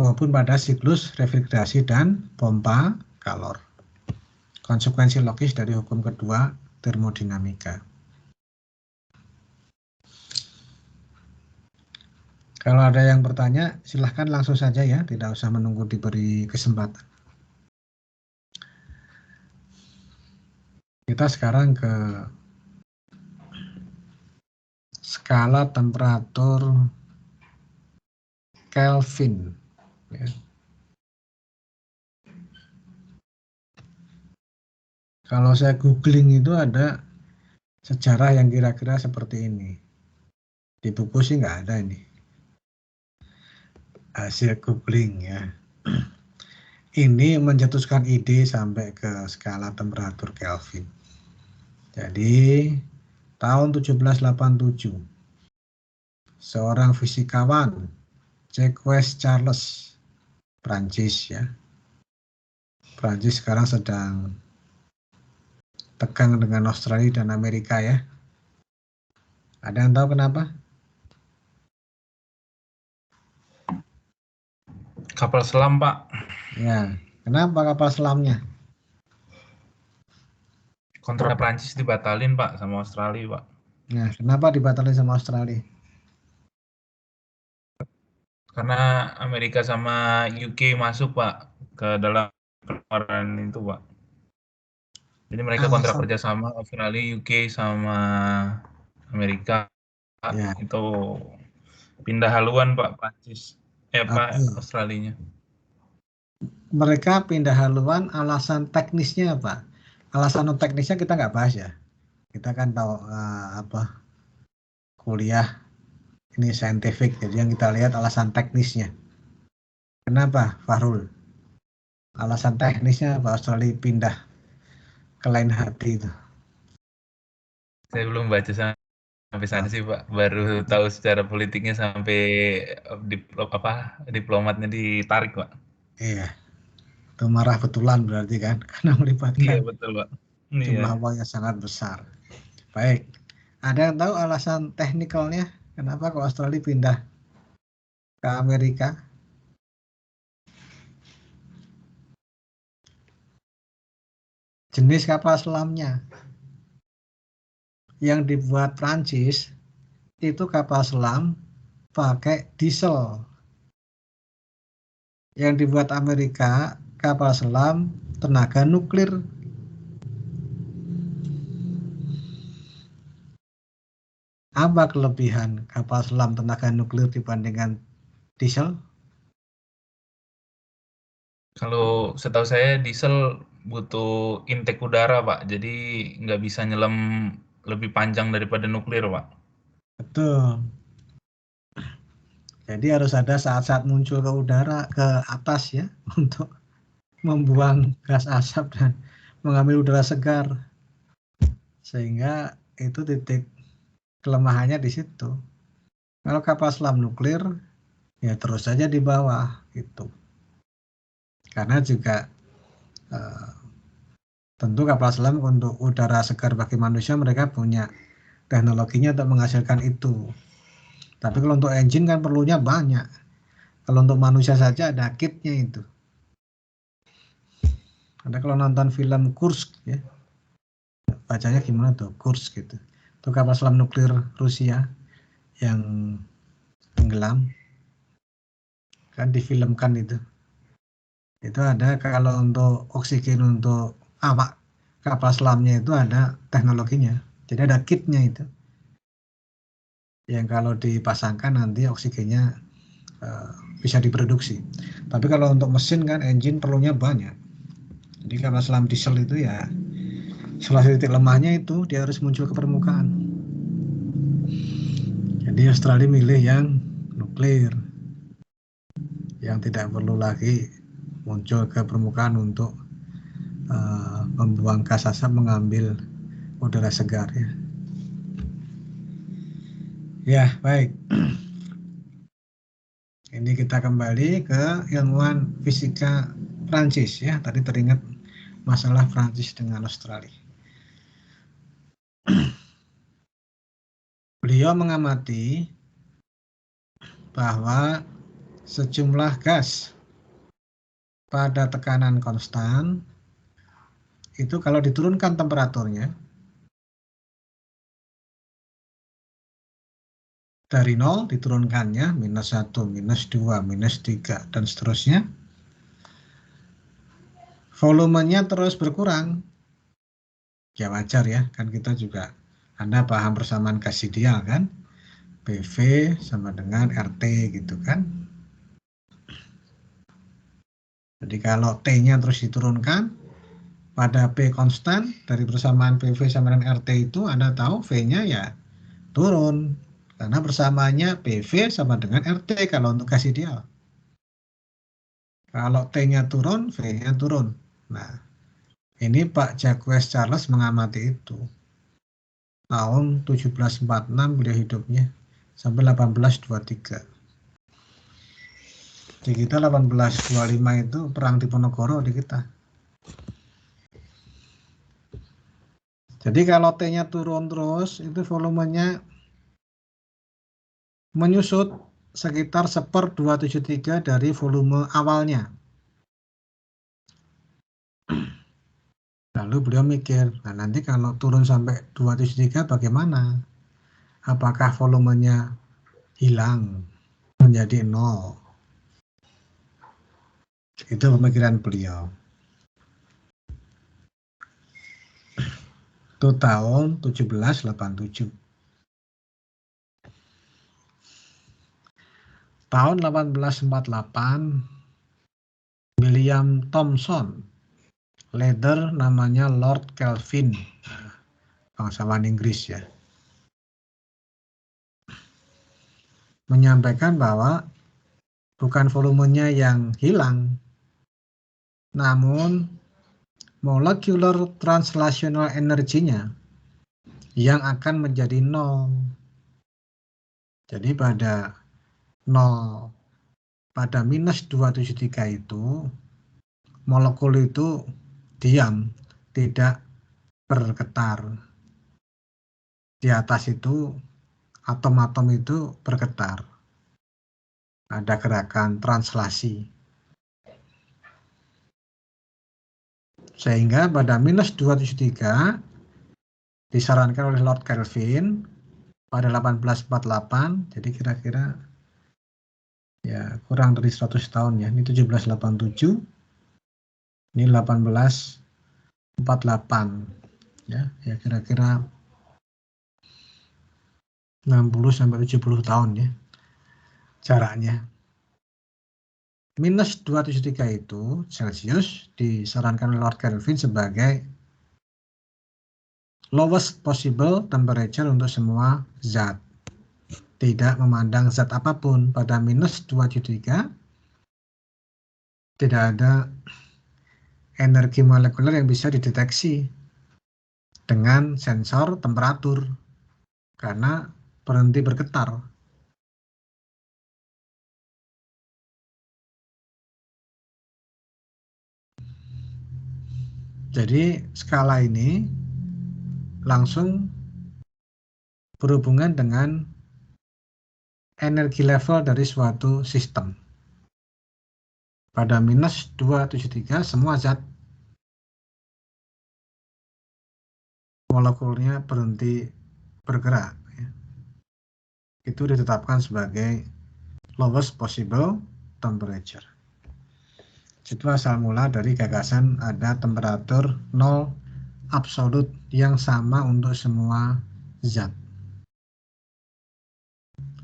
maupun pada siklus refrigerasi dan pompa kalor. Konsekuensi logis dari hukum kedua termodinamika. Kalau ada yang bertanya, silahkan langsung saja ya, tidak usah menunggu diberi kesempatan. Kita sekarang ke skala temperatur Kelvin. Ya. Kalau saya googling itu ada sejarah yang kira-kira seperti ini. Di buku sih nggak ada ini. Hasil googling ya. Ini mencetuskan ide sampai ke skala temperatur Kelvin. Jadi tahun 1787 seorang fisikawan Jacques Charles, Prancis ya. Prancis sekarang sedang tegang dengan Australia dan Amerika ya. Ada yang tahu kenapa? Kapal selam, Pak. Ya, kenapa kapal selamnya? Kontrak Prancis dibatalin, Pak, sama Australia, Pak. Nah, kenapa dibatalin sama Australia? Karena Amerika sama UK masuk, Pak, ke dalam kemarin itu, Pak. Jadi mereka kontrak Alasan, kerja sama Australia, UK sama Amerika ya, itu pindah haluan Pak Prancis. Pak oke. Australinya. Mereka pindah haluan, alasan teknisnya apa? Alasan non teknisnya kita nggak bahas ya. Kita kan tahu kuliah ini saintifik, jadi yang kita lihat alasan teknisnya. Kenapa, Fahrul? Alasan teknisnya apa Australia pindah ke lain hati itu? Saya belum baca sampai sana sih Pak. Baru tahu secara politiknya sampai diplomatnya ditarik Pak. Iya, itu marah betulan berarti kan, karena Iya melibatkan betul Pak. jumlah Iya. uang yang sangat besar. Baik, ada yang tahu alasan teknikalnya kenapa kok Australia pindah ke Amerika? Jenis kapal selamnya yang dibuat Prancis itu kapal selam pakai diesel. Yang dibuat Amerika kapal selam tenaga nuklir. Apa kelebihan kapal selam tenaga nuklir dibandingkan diesel? Kalau setahu saya diesel butuh intake udara Pak. Jadi nggak bisa nyelam lebih panjang daripada nuklir Pak. Betul. Jadi harus ada saat-saat muncul ke udara, ke atas ya, untuk membuang gas asap dan mengambil udara segar. Sehingga itu titik kelemahannya di situ. Kalau kapal selam nuklir, ya terus saja di bawah gitu. Karena juga tentu kapal selam untuk udara segar bagi manusia mereka punya teknologinya untuk menghasilkan itu. Tapi kalau untuk engine kan perlunya banyak. Kalau untuk manusia saja ada kitnya itu. Anda kalau nonton film Kursk ya, bacanya gimana tuh Kursk gitu. Itu kapal selam nuklir Rusia yang tenggelam. Kan difilmkan itu. Itu ada kalau untuk oksigen untuk awak kapal selamnya itu ada teknologinya. Jadi ada kitnya itu. Yang kalau dipasangkan nanti oksigennya bisa diproduksi. Tapi kalau untuk mesin kan engine perlunya banyak. Jadi kapal selam diesel itu ya salah satu titik lemahnya itu dia harus muncul ke permukaan. Jadi Australia milih yang nuklir, yang tidak perlu lagi muncul ke permukaan untuk membuang gas asap, mengambil udara segar ya. Ya baik. Ini kita kembali ke ilmuwan fisika Prancis ya. Tadi teringat masalah Prancis dengan Australia. Beliau mengamati bahwa sejumlah gas pada tekanan konstan itu kalau diturunkan temperaturnya dari 0 diturunkannya minus 1, minus 2, minus 3 dan seterusnya, volumenya terus berkurang. Ya wajar ya, kan kita juga Anda paham persamaan gas ideal kan, PV sama dengan RT gitu kan. Jadi kalau T-nya terus diturunkan pada P konstan dari persamaan PV sama dengan RT itu Anda tahu V-nya ya turun karena persamaannya PV sama dengan RT kalau untuk gas ideal. Kalau T-nya turun, V-nya turun. Nah, ini Pak Jacques Charles mengamati itu. Tahun 1746 beliau hidupnya sampai 1823. Di kita 1825 itu perang Diponegoro di kita. Jadi kalau T-nya turun terus, itu volumenya menyusut sekitar 1/273 dari volume awalnya. Lalu beliau mikir, nah nanti kalau turun sampai 273 bagaimana? Apakah volumenya hilang menjadi 0? Itu pemikiran beliau. Itu tahun 1787. Tahun 1848, William Thomson, leader namanya Lord Kelvin, bangsawan Inggris ya, menyampaikan bahwa bukan volumenya yang hilang, namun molecular translational energy-nya yang akan menjadi nol. Jadi pada minus 273 itu molekul itu diam, tidak bergetar. Di atas itu atom-atom itu bergetar. Ada gerakan translasi. Sehingga pada minus 273 disarankan oleh Lord Kelvin pada 1848, jadi kira-kira ya kurang dari 100 tahun ya, ini 1787, ini 1848 ya kira-kira 60-70 tahun ya jaraknya. Minus 273 itu Celsius disarankan oleh Lord Kelvin sebagai lowest possible temperature untuk semua zat. Tidak memandang zat apapun. Pada minus 273 tidak ada energi molekuler yang bisa dideteksi dengan sensor temperatur karena berhenti bergetar. Jadi skala ini langsung berhubungan dengan energi level dari suatu sistem. Pada minus 273 semua zat molekulnya berhenti bergerak. Itu ditetapkan sebagai lowest possible temperature. Itu asal mula dari gagasan ada temperatur nol absolut yang sama untuk semua zat.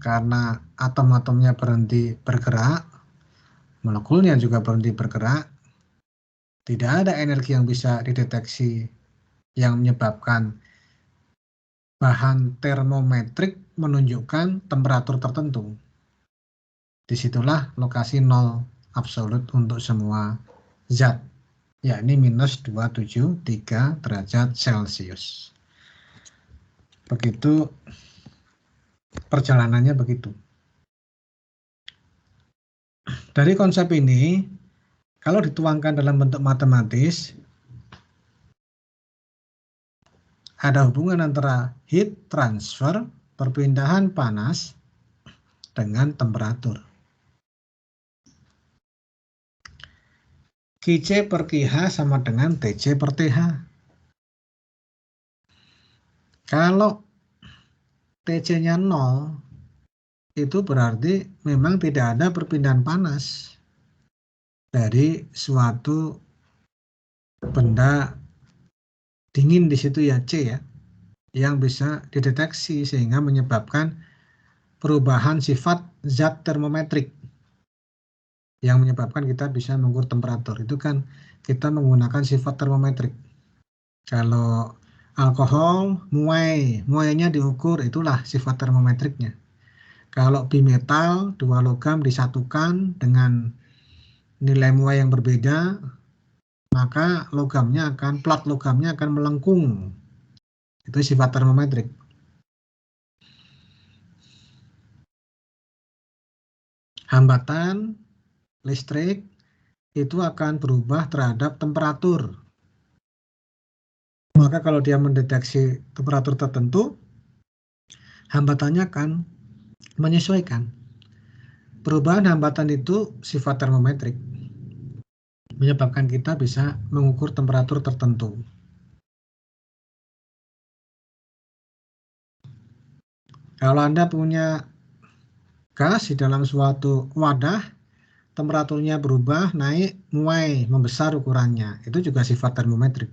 Karena atom-atomnya berhenti bergerak, molekulnya juga berhenti bergerak, tidak ada energi yang bisa dideteksi yang menyebabkan bahan termometrik menunjukkan temperatur tertentu. Disitulah lokasi nol absolut untuk semua zat, yakni minus 273 derajat Celcius. Begitu perjalanannya begitu. Dari konsep ini, kalau dituangkan dalam bentuk matematis, ada hubungan antara heat transfer, perpindahan panas, dengan temperatur. Qc per Qh sama dengan Tc per Th. Kalau Tc-nya 0, itu berarti memang tidak ada perpindahan panas dari suatu benda dingin di situ ya C ya, yang bisa dideteksi sehingga menyebabkan perubahan sifat zat termometrik yang menyebabkan kita bisa mengukur temperatur. Itu kan kita menggunakan sifat termometrik. Kalau alkohol, muainya diukur, itulah sifat termometriknya. Kalau bimetal, 2 logam disatukan dengan nilai muai yang berbeda, maka plat logamnya akan melengkung. Itu sifat termometrik. Hambatan listrik itu akan berubah terhadap temperatur. Maka kalau dia mendeteksi temperatur tertentu, hambatannya akan menyesuaikan. Perubahan hambatan itu sifat termometrik, menyebabkan kita bisa mengukur temperatur tertentu. Kalau Anda punya gas di dalam suatu wadah, temperaturnya berubah, naik, muai, membesar ukurannya. Itu juga sifat termometrik.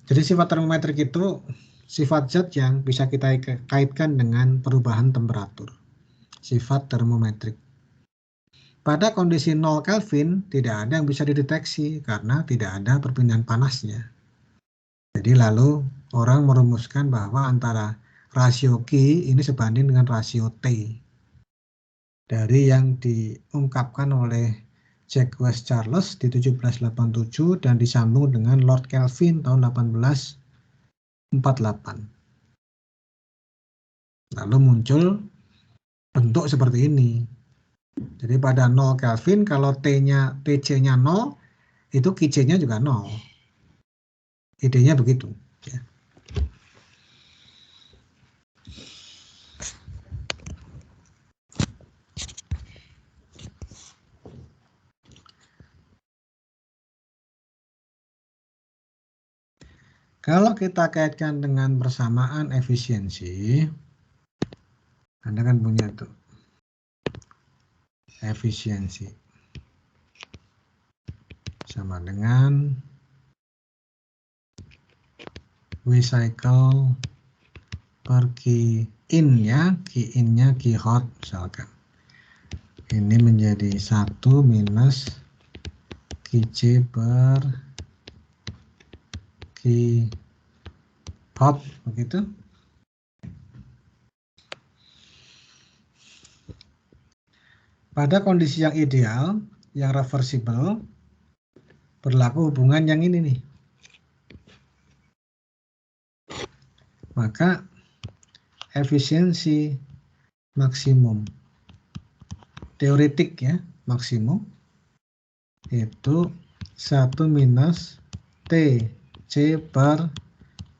Jadi sifat termometrik itu sifat zat yang bisa kita kaitkan dengan perubahan temperatur. Sifat termometrik. Pada kondisi 0 Kelvin tidak ada yang bisa dideteksi karena tidak ada perpindahan panasnya. Jadi lalu orang merumuskan bahwa antara rasio Q ini sebanding dengan rasio T. Dari yang diungkapkan oleh Jacques Charles di 1787 dan disambung dengan Lord Kelvin tahun 1848. Lalu muncul bentuk seperti ini. Jadi pada 0 Kelvin kalau TC-nya 0, itu QC-nya juga 0. Idenya begitu. Ya. Kalau kita kaitkan dengan persamaan efisiensi, Anda kan punya tuh efisiensi sama dengan W cycle per Q in ya, Q in-nya Q hot misalkan. Ini menjadi 1 minus QC per Q hot, begitu. Pada kondisi yang ideal, yang reversible, berlaku hubungan yang ini nih. Maka efisiensi maksimum teoretik ya, maksimum itu 1 minus TC per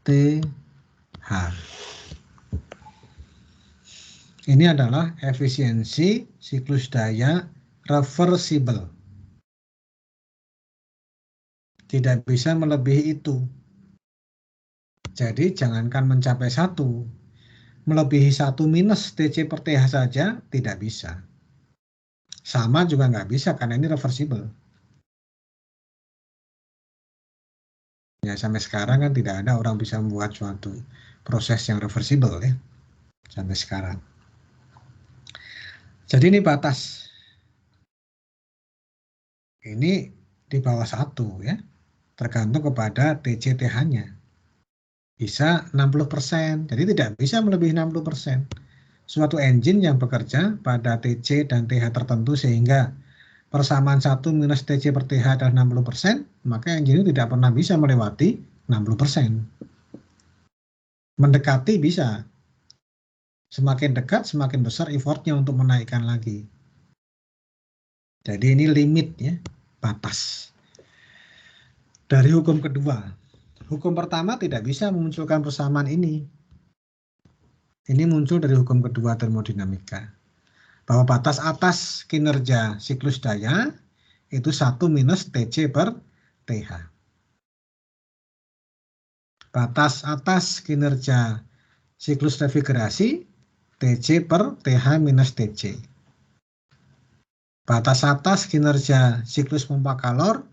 TH. Ini adalah efisiensi siklus daya reversible. Tidak bisa melebihi itu. Jadi jangankan mencapai 1, melebihi 1 minus TC per TH saja tidak bisa. Sama juga nggak bisa karena ini reversible. Ya sampai sekarang kan tidak ada orang bisa membuat suatu proses yang reversible ya. Sampai sekarang. Jadi ini batas. Ini di bawah 1 ya. Tergantung kepada TC-TH-nya. Bisa 60%. Jadi tidak bisa melebihi 60%. Suatu engine yang bekerja pada TC dan TH tertentu sehingga persamaan 1 minus TC per TH adalah 60%, maka engine itu tidak pernah bisa melewati 60%. Mendekati bisa. Semakin dekat, semakin besar effortnya untuk menaikkan lagi. Jadi ini limit ya, batas. Dari hukum kedua. Hukum pertama tidak bisa memunculkan persamaan ini. Ini muncul dari hukum kedua termodinamika. Bahwa batas atas kinerja siklus daya itu 1 minus TC per TH. Batas atas kinerja siklus refrigerasi TC per TH minus TC. Batas atas kinerja siklus pompa kalor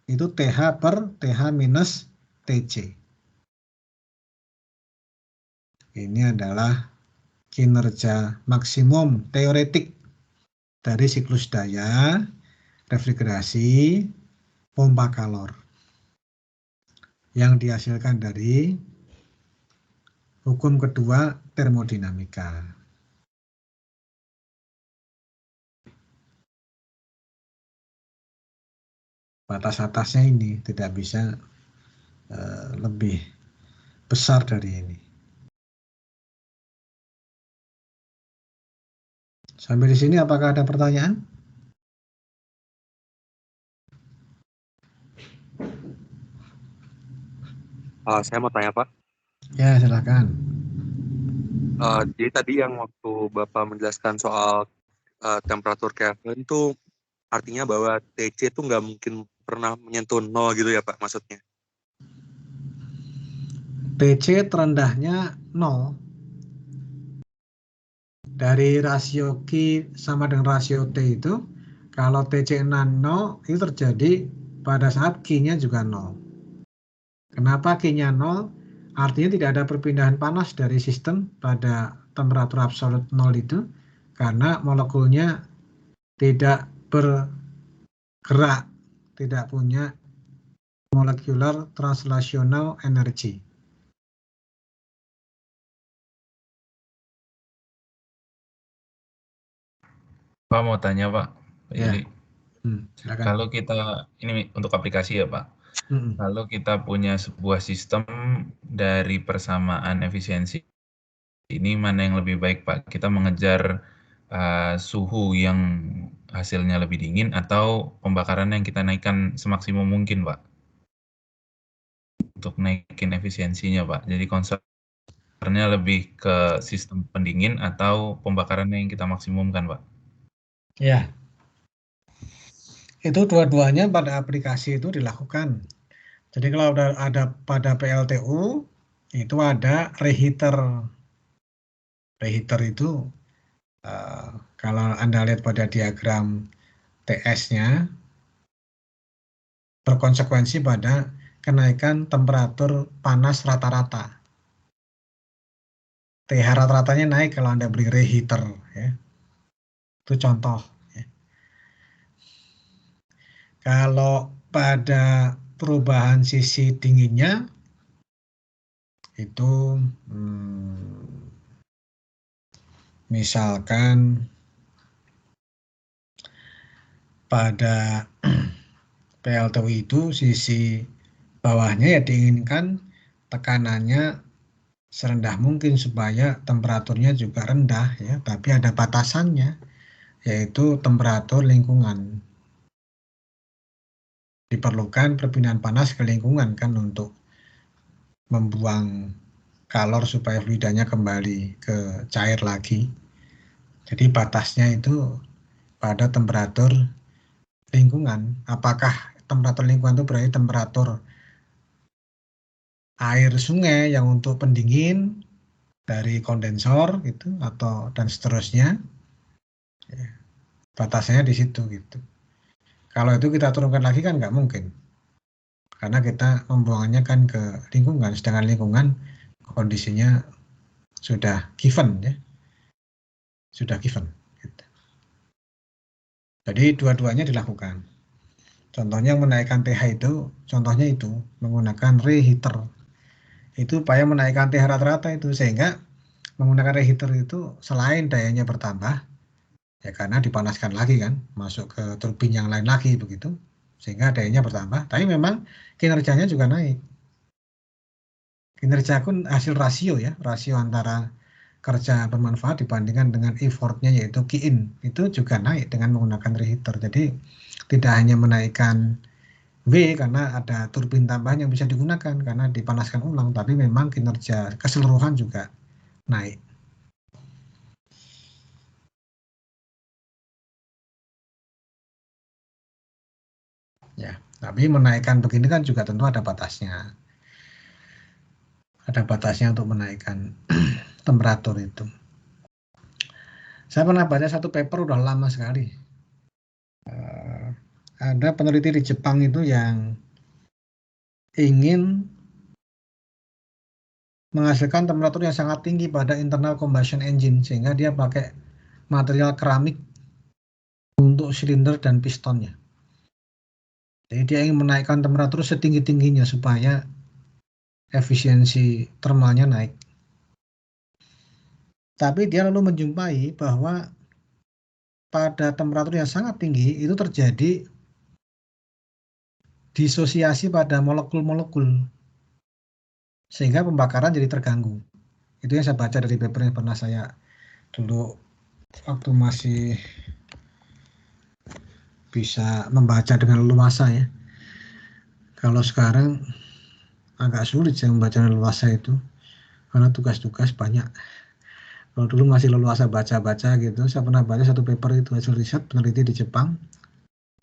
itu TH per TH minus TC. Ini adalah kinerja maksimum teoretik dari siklus daya, refrigerasi, pompa kalor yang dihasilkan dari hukum kedua termodinamika. Batas atasnya ini tidak bisa lebih besar dari ini. Sampai di sini apakah ada pertanyaan? Saya mau tanya Pak. Ya silakan. Jadi tadi yang waktu Bapak menjelaskan soal temperatur Kelvin itu artinya bahwa TC itu nggak mungkin pernah menyentuh 0 gitu ya Pak maksudnya? TC terendahnya 0. Dari rasio Q sama dengan rasio T itu, kalau TC 0 itu terjadi pada saat Q-nya juga 0. Kenapa Q-nya 0? Artinya tidak ada perpindahan panas dari sistem pada temperatur absolut 0 itu, karena molekulnya tidak bergerak, tidak punya molecular translational energy. Pak mau tanya Pak. Ya. Jadi Silakan. kalau kita, ini untuk aplikasi ya Pak, kalau kita punya sebuah sistem dari persamaan efisiensi, ini mana yang lebih baik Pak? Kita mengejar suhu yang hasilnya lebih dingin atau pembakaran yang kita naikkan semaksimum mungkin Pak? Untuk naikin efisiensinya Pak. Jadi concernnya lebih ke sistem pendingin atau pembakarannya yang kita maksimumkan Pak? Ya. Itu dua-duanya pada aplikasi itu dilakukan. Jadi kalau ada pada PLTU, itu ada reheater. Reheater itu, kalau Anda lihat pada diagram TS-nya, berkonsekuensi pada kenaikan temperatur panas rata-rata. TH rata-ratanya naik kalau Anda beri reheater. Ya. Itu contoh. Ya. Kalau pada perubahan sisi dinginnya, itu misalkan pada PLTU itu sisi bawahnya ya diinginkan tekanannya serendah mungkin supaya temperaturnya juga rendah ya, tapi ada batasannya, yaitu temperatur lingkungan. Diperlukan perpindahan panas ke lingkungan kan untuk membuang kalor supaya fluidanya kembali ke cair lagi. Jadi batasnya itu pada temperatur lingkungan. Apakah temperatur lingkungan itu berarti temperatur air sungai yang untuk pendingin dari kondensor gitu atau dan seterusnya. Ya, batasnya di situ gitu. Kalau itu kita turunkan lagi kan nggak mungkin. Karena kita membuangannya kan ke lingkungan, sedangkan lingkungan kondisinya sudah given ya. Sudah given gitu. Jadi dua-duanya dilakukan. Contohnya menaikkan TH itu, contohnya itu menggunakan reheater. Itu upaya menaikkan TH rata-rata itu, sehingga menggunakan reheater itu selain dayanya bertambah, ya karena dipanaskan lagi kan, masuk ke turbin yang lain lagi begitu, sehingga dayanya bertambah. Tapi memang kinerjanya juga naik. Kinerja pun hasil rasio ya, rasio antara kerja bermanfaat dibandingkan dengan effortnya yaitu Q-in, itu juga naik dengan menggunakan reheater. Jadi tidak hanya menaikkan W karena ada turbin tambahan yang bisa digunakan karena dipanaskan ulang, tapi memang kinerja keseluruhan juga naik. Ya, tapi menaikkan begini kan juga tentu ada batasnya. Ada batasnya untuk menaikkan temperatur itu. Saya pernah baca satu paper udah lama sekali. Ada peneliti di Jepang itu yang ingin menghasilkan temperatur yang sangat tinggi pada internal combustion engine, sehingga dia pakai material keramik untuk silinder dan pistonnya. Jadi dia ingin menaikkan temperatur setinggi-tingginya supaya efisiensi termalnya naik. Tapi dia lalu menjumpai bahwa pada temperatur yang sangat tinggi itu terjadi disosiasi pada molekul-molekul, sehingga pembakaran jadi terganggu. Itu yang saya baca dari paper yang pernah saya dulu waktu masih bisa membaca dengan leluasa ya. Kalau sekarang agak sulit saya membaca dengan leluasa itu, karena tugas-tugas banyak. Kalau dulu masih leluasa baca-baca gitu, saya pernah baca satu paper itu hasil riset peneliti di Jepang.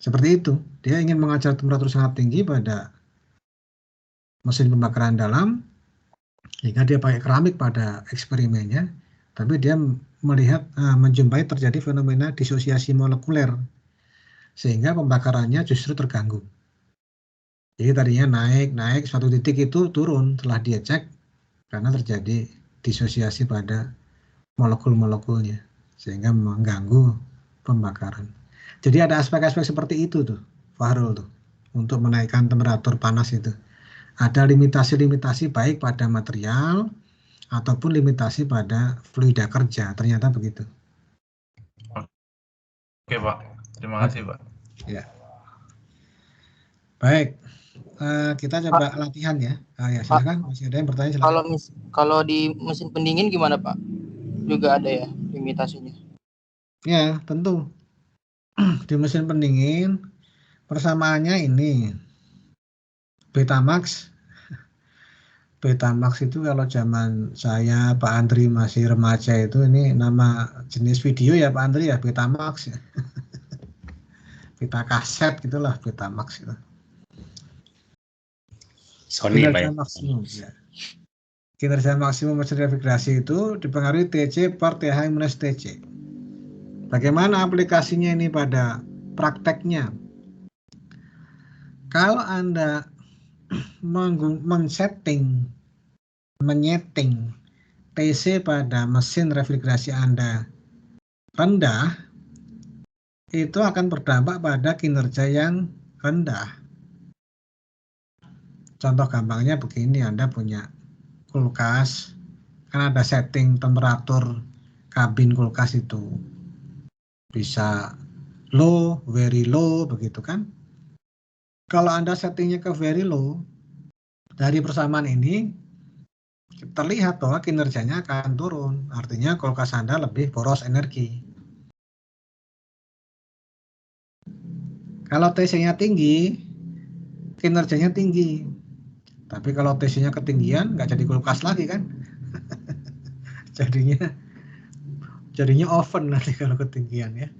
Seperti itu, dia ingin mengajar temperatur sangat tinggi pada mesin pembakaran dalam, sehingga dia pakai keramik pada eksperimennya, tapi dia melihat menjumpai terjadi fenomena disosiasi molekuler, sehingga pembakarannya justru terganggu. Jadi tadinya naik, suatu titik itu turun setelah dia cek karena terjadi disosiasi pada molekul-molekulnya sehingga mengganggu pembakaran. Jadi ada aspek-aspek seperti itu tuh, Fahrul tuh, untuk menaikkan temperatur panas itu. Ada limitasi-limitasi baik pada material ataupun limitasi pada fluida kerja, ternyata begitu. Oke Pak, terima kasih Pak. Ya. Baik, kita coba latihan ya. Ya silakan, masih ada yang bertanya silakan. Kalau di mesin pendingin gimana Pak? Juga ada ya limitasinya? Ya, tentu. Di mesin pendingin persamaannya ini Betamax. Betamax itu kalau zaman saya Pak Andri masih remaja itu ini nama jenis video ya Pak Andri ya, Betamax ya. Beta kaset gitulah Betamax itu. Sony Pak ya. Maksimum ya. Kinerja maksimum mesin refrigerasi itu dipengaruhi TC per TH minus TC. Bagaimana aplikasinya ini pada prakteknya? Kalau Anda menyeting TC pada mesin refrigerasi Anda rendah, itu akan berdampak pada kinerja yang rendah. Contoh gampangnya begini, Anda punya kulkas, kan ada setting temperatur kabin kulkas itu. Bisa low, very low, begitu kan. Kalau Anda settingnya ke very low, dari persamaan ini terlihat bahwa kinerjanya akan turun. Artinya kulkas Anda lebih boros energi. Kalau TC-nya tinggi, kinerjanya tinggi. Tapi kalau TC-nya ketinggian, nggak jadi kulkas lagi kan? jadinya oven nanti kalau ketinggian ya.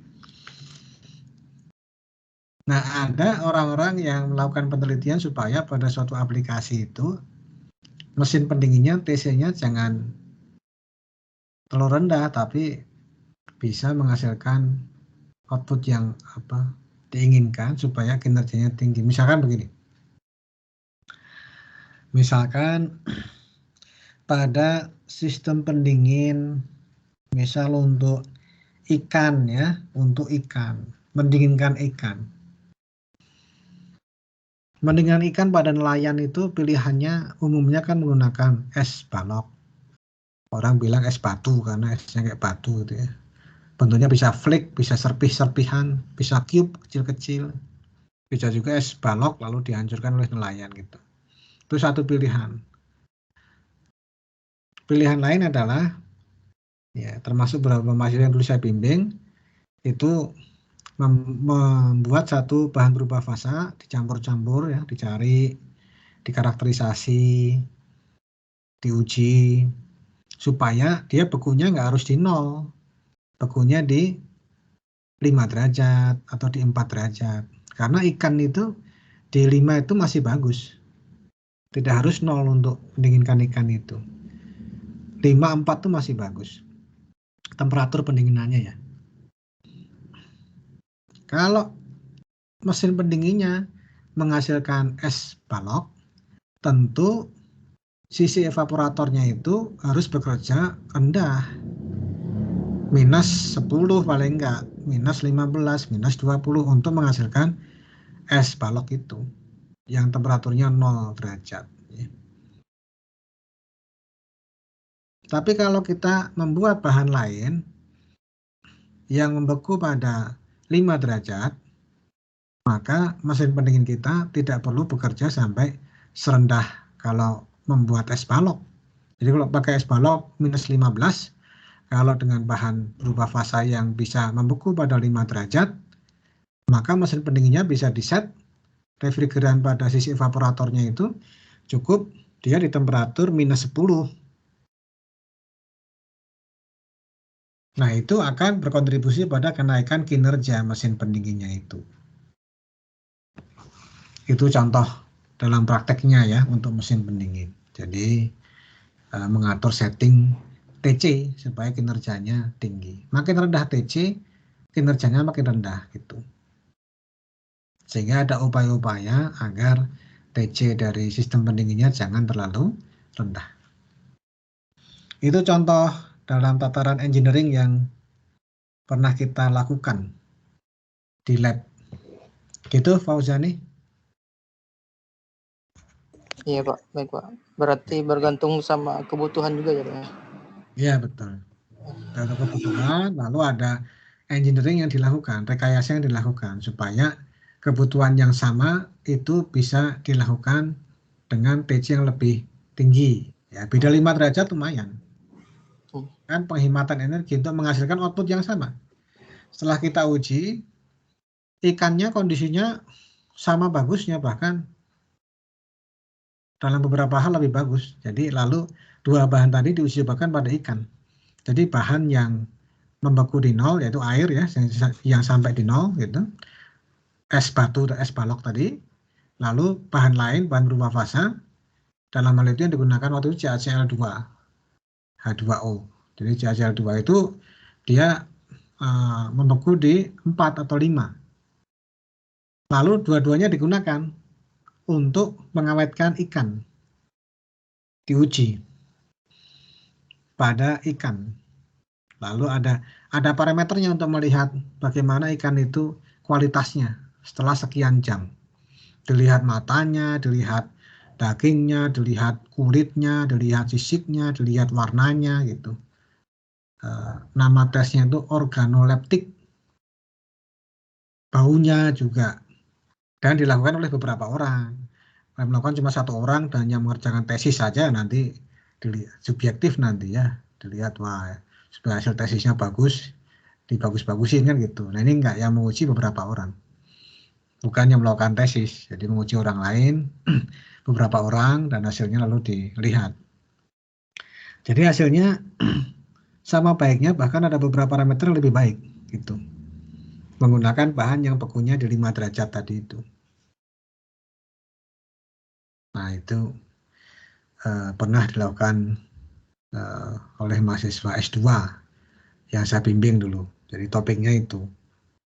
Nah, ada orang-orang yang melakukan penelitian supaya pada suatu aplikasi itu mesin pendinginnya TC-nya jangan terlalu rendah, tapi bisa menghasilkan output yang diinginkan supaya kinerjanya tinggi. Misalkan begini. Misalkan pada sistem pendingin, misal untuk ikan ya, untuk ikan, mendinginkan ikan. Mendinginkan ikan pada nelayan itu pilihannya umumnya kan menggunakan es balok. Orang bilang es batu karena esnya kayak batu gitu ya. Bentuknya bisa flake, bisa serpih-serpihan, bisa cube kecil-kecil. Bisa juga es balok lalu dihancurkan oleh nelayan gitu. Itu satu pilihan. Pilihan lain adalah, ya termasuk beberapa mahasiswa yang dulu saya bimbing, itu membuat satu bahan berubah fasa, dicampur-campur ya, dicari, dikarakterisasi, diuji, supaya dia bekunya nggak harus di 0, bekunya di 5 derajat atau di 4 derajat. Karena ikan itu di 5 itu masih bagus. Tidak harus 0 untuk mendinginkan ikan itu. 5-4 itu masih bagus. Temperatur pendinginannya ya. Kalau mesin pendinginnya menghasilkan es balok, tentu sisi evaporatornya itu harus bekerja rendah. Minus 10 paling enggak, minus 15, minus 20 untuk menghasilkan es balok itu. Yang temperaturnya 0 derajat. Tapi kalau kita membuat bahan lain yang membeku pada 5 derajat, maka mesin pendingin kita tidak perlu bekerja sampai serendah kalau membuat es balok. Jadi kalau pakai es balok minus 15, kalau dengan bahan berubah fasa yang bisa membeku pada 5 derajat, maka mesin pendinginnya bisa diset refrigeran pada sisi evaporatornya itu cukup dia di temperatur minus 10. Nah, itu akan berkontribusi pada kenaikan kinerja mesin pendinginnya itu. Itu contoh dalam prakteknya ya untuk mesin pendingin. Jadi mengatur setting TC supaya kinerjanya tinggi. Makin rendah TC, kinerjanya makin rendah gitu. Sehingga ada upaya-upaya agar TC dari sistem pendinginnya jangan terlalu rendah. Itu contoh dalam tataran engineering yang pernah kita lakukan di lab. Gitu, Fauzani? Iya Pak, baik Pak. Berarti bergantung sama kebutuhan juga ya Pak ya? Iya, betul. Ada kebutuhan, lalu ada engineering yang dilakukan, rekayasa yang dilakukan, supaya kebutuhan yang sama itu bisa dilakukan dengan TC yang lebih tinggi. Ya, beda 5 derajat lumayan. Kan penghematan energi untuk menghasilkan output yang sama. Setelah kita uji, ikannya kondisinya sama bagusnya, bahkan dalam beberapa hal lebih bagus. Jadi lalu 2 bahan tadi diuji bahkan pada ikan. Jadi bahan yang membeku di nol, yaitu air ya, yang sampai di nol gitu, es batu dan es balok tadi, lalu bahan lain, bahan berupa fasa, dalam hal itu yang digunakan waktu itu CaCl2, H2O. Jadi CaCl2 itu dia membeku di 4 atau 5. Lalu dua-duanya digunakan untuk mengawetkan ikan, diuji pada ikan. Lalu ada parameternya untuk melihat bagaimana ikan itu kualitasnya setelah sekian jam. Dilihat matanya, dilihat dagingnya, dilihat kulitnya, dilihat sisiknya, dilihat warnanya gitu. Nama tesnya itu organoleptik. Baunya juga. Dan dilakukan oleh beberapa orang. Melakukan cuma 1 orang dan yang mengerjakan tesis saja nanti dilihat, subjektif nanti ya. Dilihat wah supaya hasil tesisnya bagus, dibagus-bagusin kan gitu. Nah ini enggak, yang menguji beberapa orang. Bukan yang melakukan tesis, jadi menguji orang lain, beberapa orang, dan hasilnya lalu dilihat. Jadi hasilnya sama baiknya, bahkan ada beberapa parameter yang lebih baik gitu. Menggunakan bahan yang bekunya di 5 derajat tadi itu. Nah itu pernah dilakukan oleh mahasiswa S2 yang saya bimbing dulu. Jadi topiknya itu.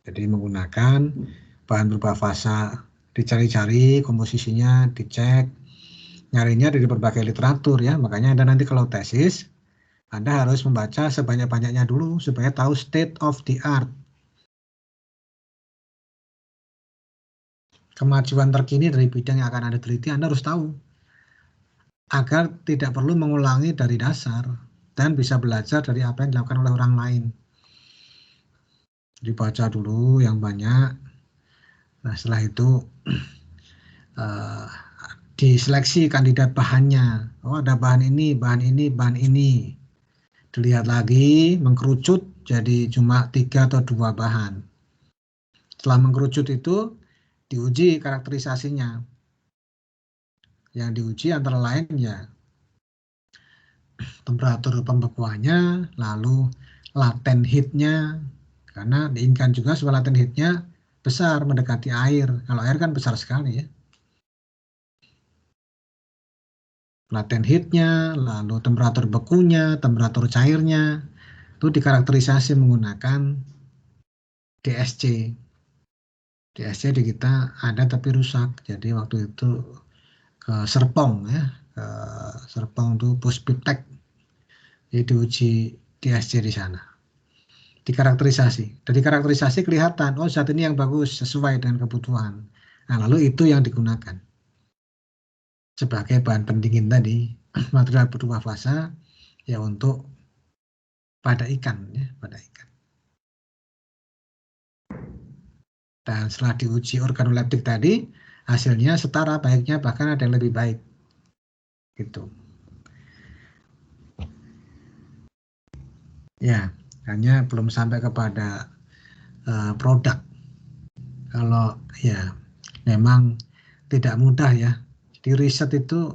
Jadi menggunakan bahan berupa fasa, dicari-cari komposisinya, dicek, nyarinya dari berbagai literatur ya. Makanya Anda nanti kalau tesis, Anda harus membaca sebanyak-banyaknya dulu supaya tahu state of the art. Kemajuan terkini dari bidang yang akan Anda teliti, Anda harus tahu. Agar tidak perlu mengulangi dari dasar dan bisa belajar dari apa yang dilakukan oleh orang lain. Dibaca dulu yang banyak. Nah setelah itu diseleksi kandidat bahannya. Oh ada bahan ini, bahan ini, bahan ini. Dilihat lagi, mengkerucut jadi cuma 3 atau 2 bahan. Setelah mengkerucut itu diuji karakterisasinya. Yang diuji antara lain ya temperatur pembekuannya, lalu latent heat-nya, karena diinginkan juga supaya latent heat-nya besar mendekati air. Kalau air kan besar sekali ya. Latent heat-nya, lalu temperatur bekunya, temperatur cairnya, itu dikarakterisasi menggunakan DSC. DSC di kita ada tapi rusak, jadi waktu itu ke Serpong ya, ke Serpong itu Puspitek, jadi diuji DSC di sana. Dikarakterisasi, dari karakterisasi kelihatan, oh zat ini yang bagus sesuai dengan kebutuhan. Nah lalu itu yang digunakan sebagai bahan pendingin tadi, material berupa fasa ya untuk pada ikan ya, pada ikan. Dan setelah diuji organoleptik tadi, hasilnya setara, baiknya bahkan ada yang lebih baik. Gitu. Ya, hanya belum sampai kepada produk. Kalau ya memang tidak mudah ya. Di riset itu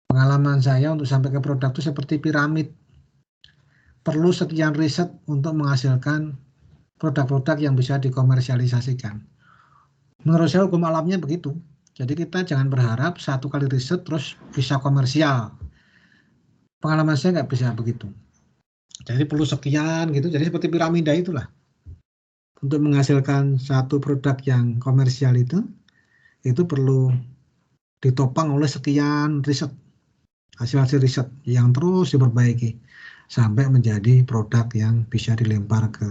pengalaman saya untuk sampai ke produk itu seperti piramid. Perlu sekian riset untuk menghasilkan produk-produk yang bisa dikomersialisasikan. Menurut saya hukum alamnya begitu. Jadi kita jangan berharap 1 kali riset terus bisa komersial. Pengalaman saya nggak bisa begitu. Jadi perlu sekian gitu. Jadi seperti piramida itulah. Untuk menghasilkan satu produk yang komersial itu perlu ditopang oleh sekian riset, hasil-hasil riset yang terus diperbaiki sampai menjadi produk yang bisa dilempar ke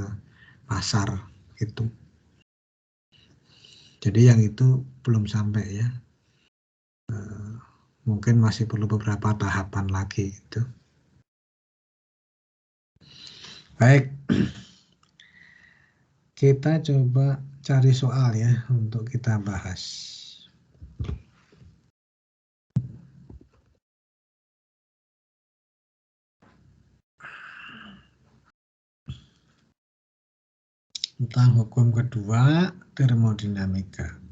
pasar gitu. Jadi yang itu belum sampai ya, mungkin masih perlu beberapa tahapan lagi itu. Baik, kita coba cari soal ya untuk kita bahas. Tentang hukum kedua termodinamika.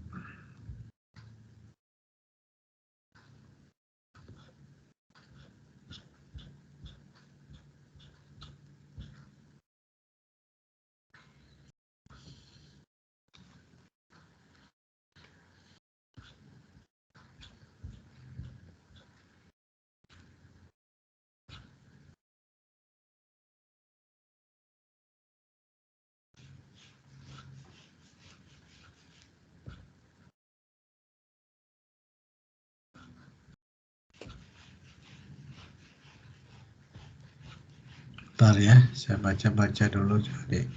Bentar ya, saya baca-baca dulu jadi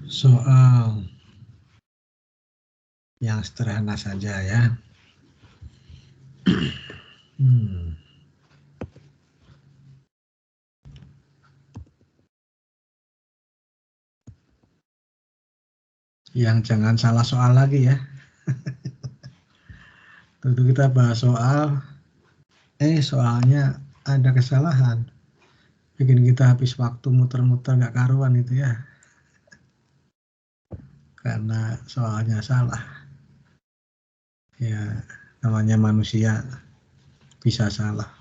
soal yang sederhana saja ya. Yang jangan salah soal lagi ya. Tentu kita bahas soal, soalnya ada kesalahan, bikin kita habis waktu muter-muter nggak karuan itu ya, karena soalnya salah. Ya, namanya manusia bisa salah.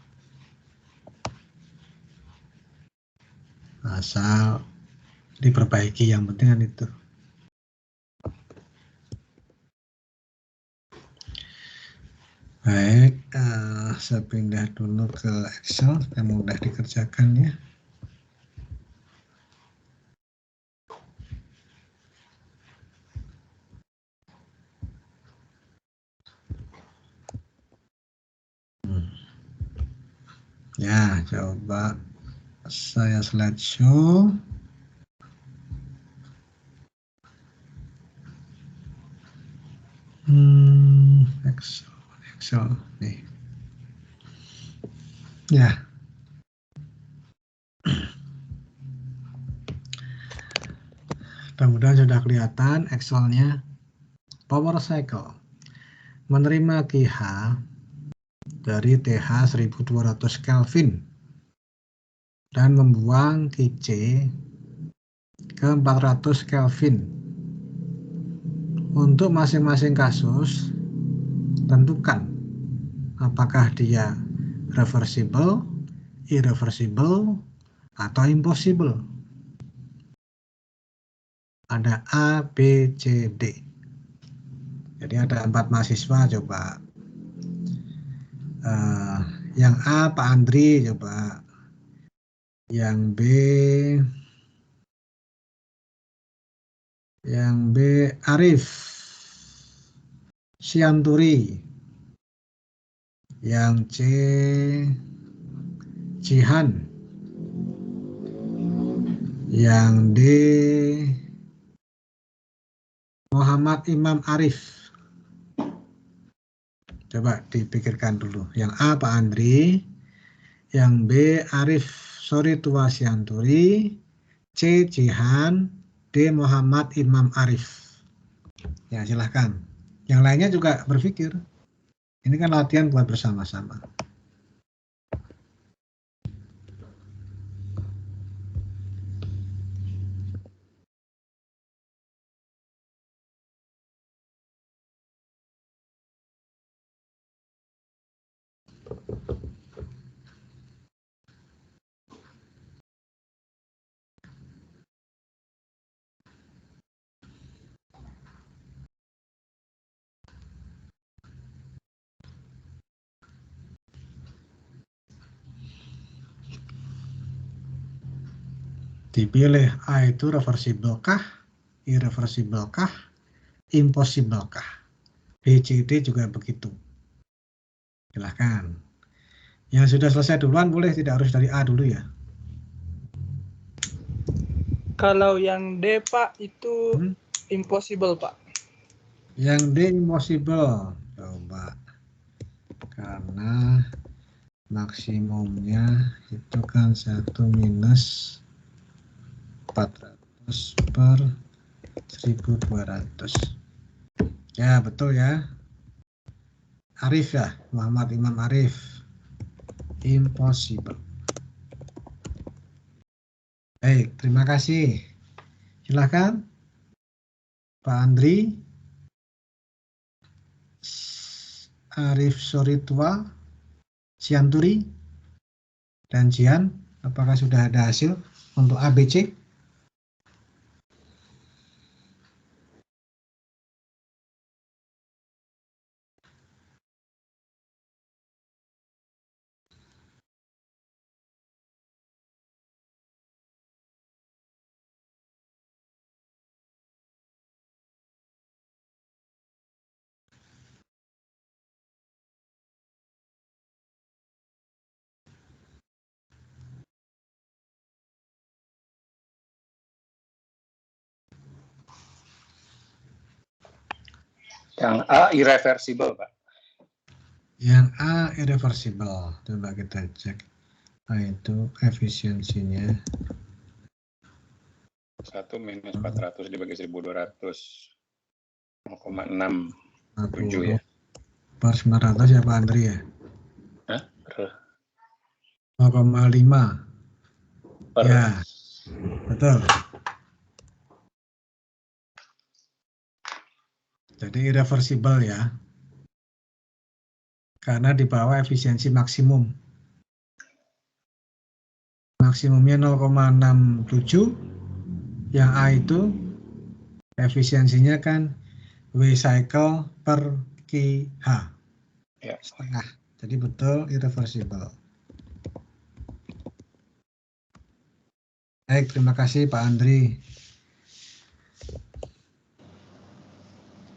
Asal diperbaiki, yang penting kan itu. Baik, saya pindah dulu ke Excel, supaya mudah dikerjakan ya. Ya, coba saya slideshow. Excel nih. Ya. Mudah-mudahan sudah kelihatan Excelnya. Power cycle menerima QH dari TH 1200 Kelvin dan membuang QC ke 400 Kelvin. Untuk masing-masing kasus, tentukan apakah dia reversible, irreversible, atau impossible. Ada A, B, C, D. Jadi ada 4 mahasiswa coba. Yang A Pak Andri coba. Yang B Arif Sianturi. Yang C Jihan. Yang D Muhammad Imam Arif. Coba dipikirkan dulu. Yang A Pak Andri, yang B Arif Tua Sianturi, C Jihan, D Muhammad Imam Arif. Ya silahkan. Yang lainnya juga berpikir. Ini kan latihan buat bersama-sama. Dipilih A itu reversible kah, irreversible kah, impossible kah. B, C, D juga begitu. Silahkan. Yang sudah selesai duluan boleh, tidak harus dari A dulu ya. Kalau yang D Pak itu impossible Pak. Yang D impossible. Coba. Karena maksimumnya itu kan 1 minus 400 per 1200. Ya betul ya. Arif ya, Muhammad Imam Arif. Impossible. Baik, terima kasih. Silakan Pak Andri, Arif Soritwa, Sianturi, dan Jian. Apakah sudah ada hasil untuk ABC? Yang A irreversible, Pak. Yang A irreversible. Coba kita cek. Nah, itu efisiensinya. 1 minus 400 dibagi 1200. 0,67 ya. Per 900 ya Pak Andri ya? Hah? 0,5. Ya, betul. Jadi irreversible ya. Karena di bawah efisiensi maksimum. Maksimumnya 0,67. Yang A itu efisiensinya kan W cycle per KH. Ya. Setengah. Jadi betul irreversible. Baik, terima kasih Pak Andri.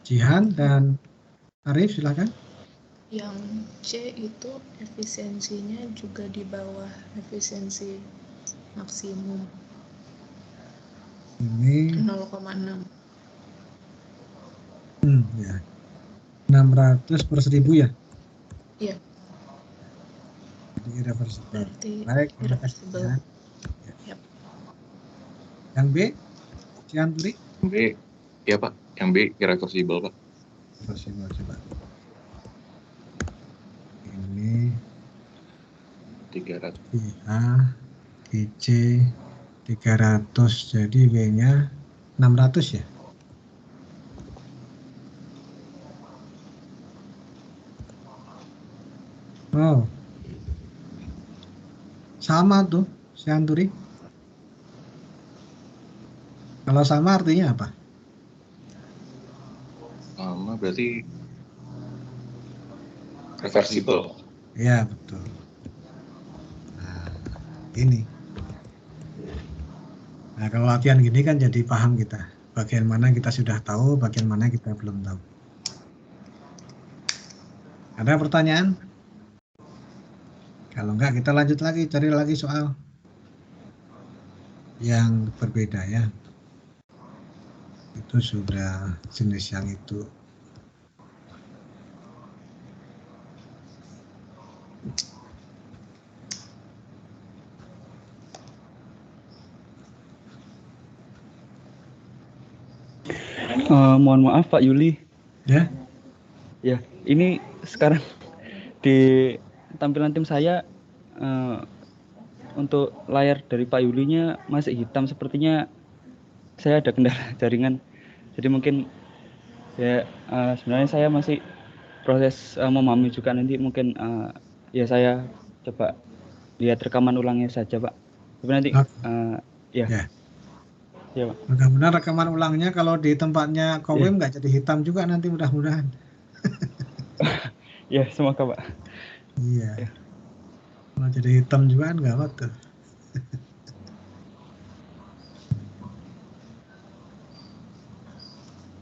Jihan dan Arif, silakan. Yang C itu efisiensinya juga di bawah efisiensi maksimum. Ini 0,6. Ya. 600 per 1000 ya? Iya. Jadi irreversible. Berarti baik, terima kasih. Ya. Yep. Yang B, Cianturi? B, ya Pak. Yang B irreversible Pak. Irreversible, coba. Ini 300. A, IC 300, jadi W-nya 600 ya? Oh, sama tuh, Sianturi. Kalau sama artinya apa? Sama berarti reversible. Ya, betul. Nah, ini. Nah, kalau latihan gini kan jadi paham kita. Bagian mana kita sudah tahu, bagian mana kita belum tahu. Ada pertanyaan? Kalau enggak, kita lanjut lagi, cari lagi soal yang berbeda ya. Itu sudah jenis yang itu. Mohon maaf Pak Yuli. Ya. Ya, ini sekarang di tampilan tim saya untuk layar dari Pak Yulinya masih hitam, sepertinya saya ada kendala jaringan. Jadi mungkin ya sebenarnya saya masih proses memahami juga, nanti mungkin ya saya coba lihat rekaman ulangnya saja Pak. Tapi nanti ya. Ya Pak. Mudah-mudahan rekaman ulangnya kalau di tempatnya Kowim nggak jadi hitam juga nanti, mudah-mudahan. Ya, semoga Pak. Iya. Ya. Kalau jadi hitam juga kan gawat tuh.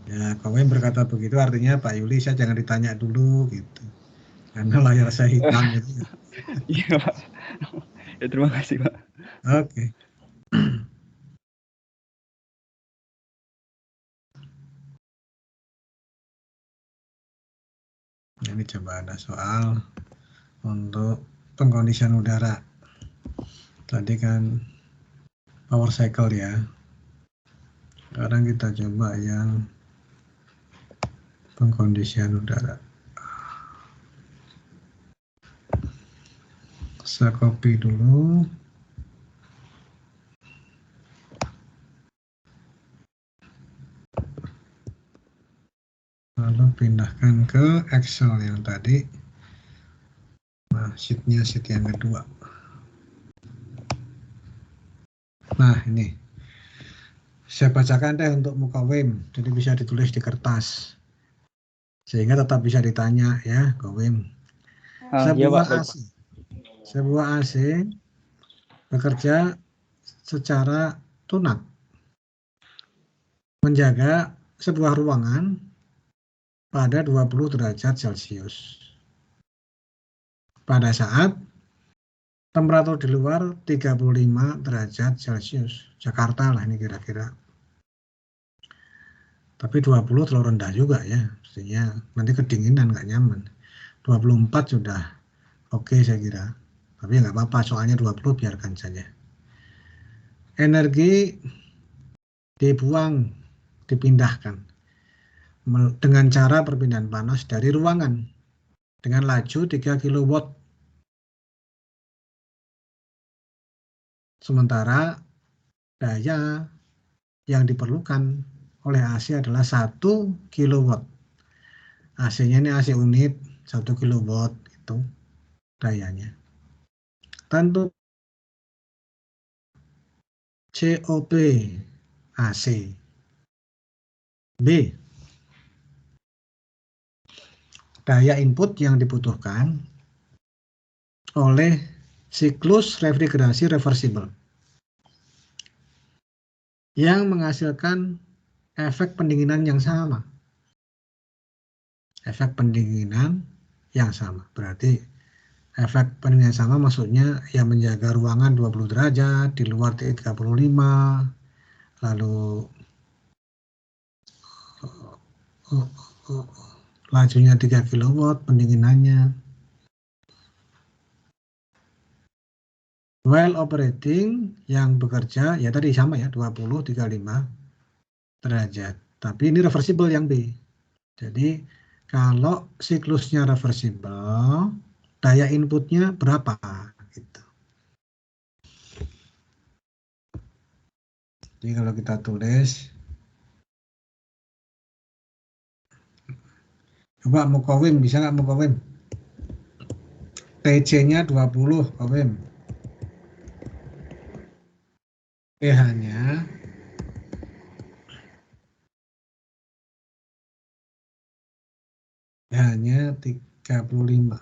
Ya, Kowem berkata begitu artinya Pak Yuli saya jangan ditanya dulu gitu. Karena layar saya hitam gitu. Iya, Pak. Ya, terima kasih, Pak. Oke. Ini coba ada soal untuk pengkondisian udara. Tadi kan power cycle ya. Sekarang kita coba yang pengkondisian udara. Saya copy dulu. Lalu pindahkan ke Excel yang tadi. Nah, sheet-nya sheet yang kedua. Nah, ini. Saya bacakan deh untuk muka WIM, jadi bisa ditulis di kertas. Sehingga tetap bisa ditanya ya, ke WIM. Iya, Pak. Baik, Pak. Sebuah AC bekerja secara tunap. Menjaga sebuah ruangan pada 20 derajat Celcius. Pada saat temperatur di luar 35 derajat Celcius. Jakarta lah ini kira-kira. Tapi 20 terlalu rendah juga ya. Mestinya nanti kedinginan nggak nyaman. 24 sudah oke saya kira. Tapi nggak apa-apa soalnya 20 biarkan saja. Energi dibuang, dipindahkan dengan cara perpindahan panas dari ruangan dengan laju 3 kW. Sementara daya yang diperlukan oleh AC adalah 1 kW. AC-nya ini AC unit 1 kW itu dayanya. Tentu COP AC. B. Daya input yang dibutuhkan oleh siklus refrigerasi reversible yang menghasilkan efek pendinginan yang sama. Efek pendinginan yang sama. Berarti efek pendinginan sama maksudnya yang menjaga ruangan 20 derajat, di luar 35, lalu lajunya 3 kW, pendinginannya. While operating yang bekerja ya tadi sama ya 20 35 derajat. Tapi ini reversible yang B. Jadi kalau siklusnya reversible, daya inputnya berapa gitu. Jadi kalau kita tulis coba Mukawim, bisa nggak Mukawim? TC-nya 20, Kawim. pH-nya pH-nya 35.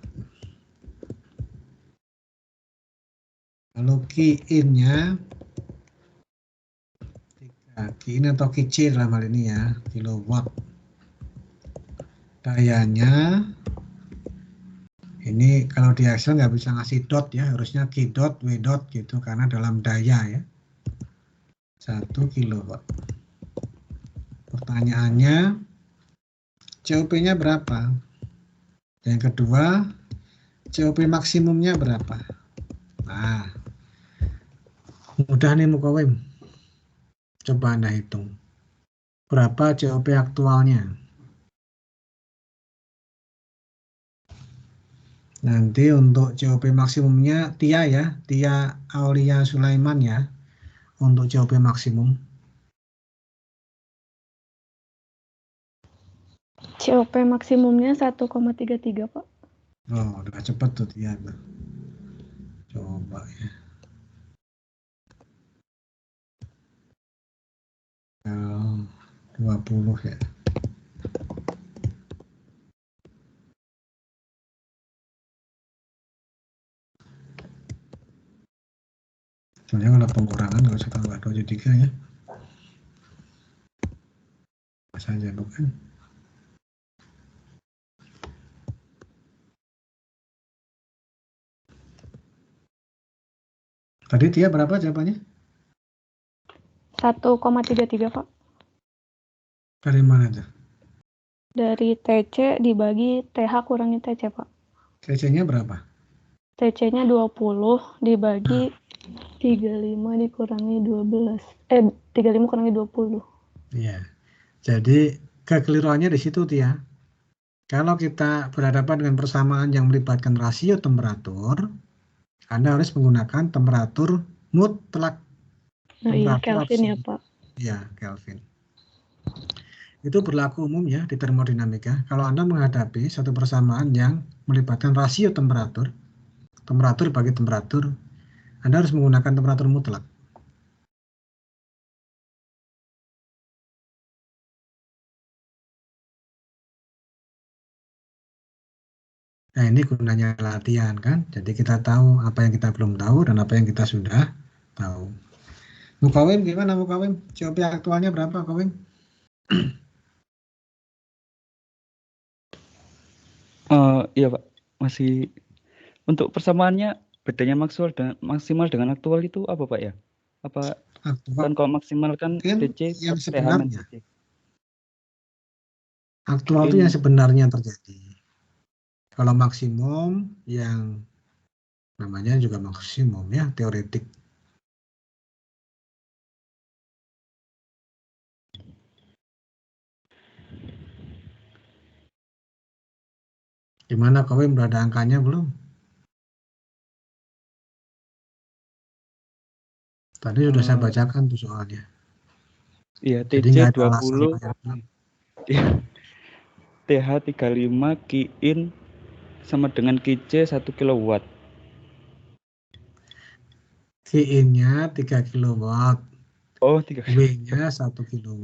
Lalu Ki-in-nya Ki-in atau Ki-C dalam hal ini ya, kilowatt. Dayanya ini kalau di Excel nggak bisa ngasih dot ya, harusnya Q dot, W dot gitu karena dalam daya ya. 1 kilowatt. Pertanyaannya, COP-nya berapa? Yang kedua, COP maksimumnya berapa? Nah, mudah nih Mukawim. Coba Anda hitung. Berapa COP aktualnya? Nanti untuk COP maksimumnya Tia ya, Tia Aulia Sulaiman ya, untuk COP maksimum. COP maksimumnya 1,33 Pak. Oh, udah cepet tuh Tia. Coba ya. 20 ya. Sebenarnya kalau pengurangan nggak usah tambah 2 jadi 3 ya. saja, bukan? Tadi Tia berapa jawabannya? 1,33 Pak. Dari mana tuh? Dari TC dibagi TH kurangi TC Pak. TC-nya berapa? TC-nya 20 dibagi 35 dikurangi 12. 35 kurangi 20. Iya. Jadi kekeliruannya di situ Tia. Kalau kita berhadapan dengan persamaan yang melibatkan rasio temperatur, Anda harus menggunakan temperatur mutlak. Nah iya Temperatur Kelvin ya absolut. Pak. Ya, Kelvin. Itu berlaku umum ya di termodinamika. Kalau Anda menghadapi satu persamaan yang melibatkan rasio temperatur bagi temperatur, Anda harus menggunakan temperatur mutlak. Nah, ini gunanya latihan kan. Jadi kita tahu apa yang kita belum tahu dan apa yang kita sudah tahu. Mukawim gimana Mukawim? COP aktualnya berapa Mukawim? Iya Pak, masih untuk persamaannya bedanya maksimal dengan aktual itu apa Pak ya? Apa Aktual kan kalau maksimal kan TC yang per TH kan sebenarnya. TC. Aktual itu yang sebenarnya terjadi. Kalau maksimum yang namanya juga maksimum ya, teoretik. Gimana Kawin, berada angkanya belum? Tadi sudah saya bacakan tuh soalnya. Iya, Jadi TC nggak ada alasan 20. banyak. Iya. TH 35 Qin sama dengan QC 1 kW. Qin-nya 3 kW. Oh, 3 kW. W-nya 1 kW.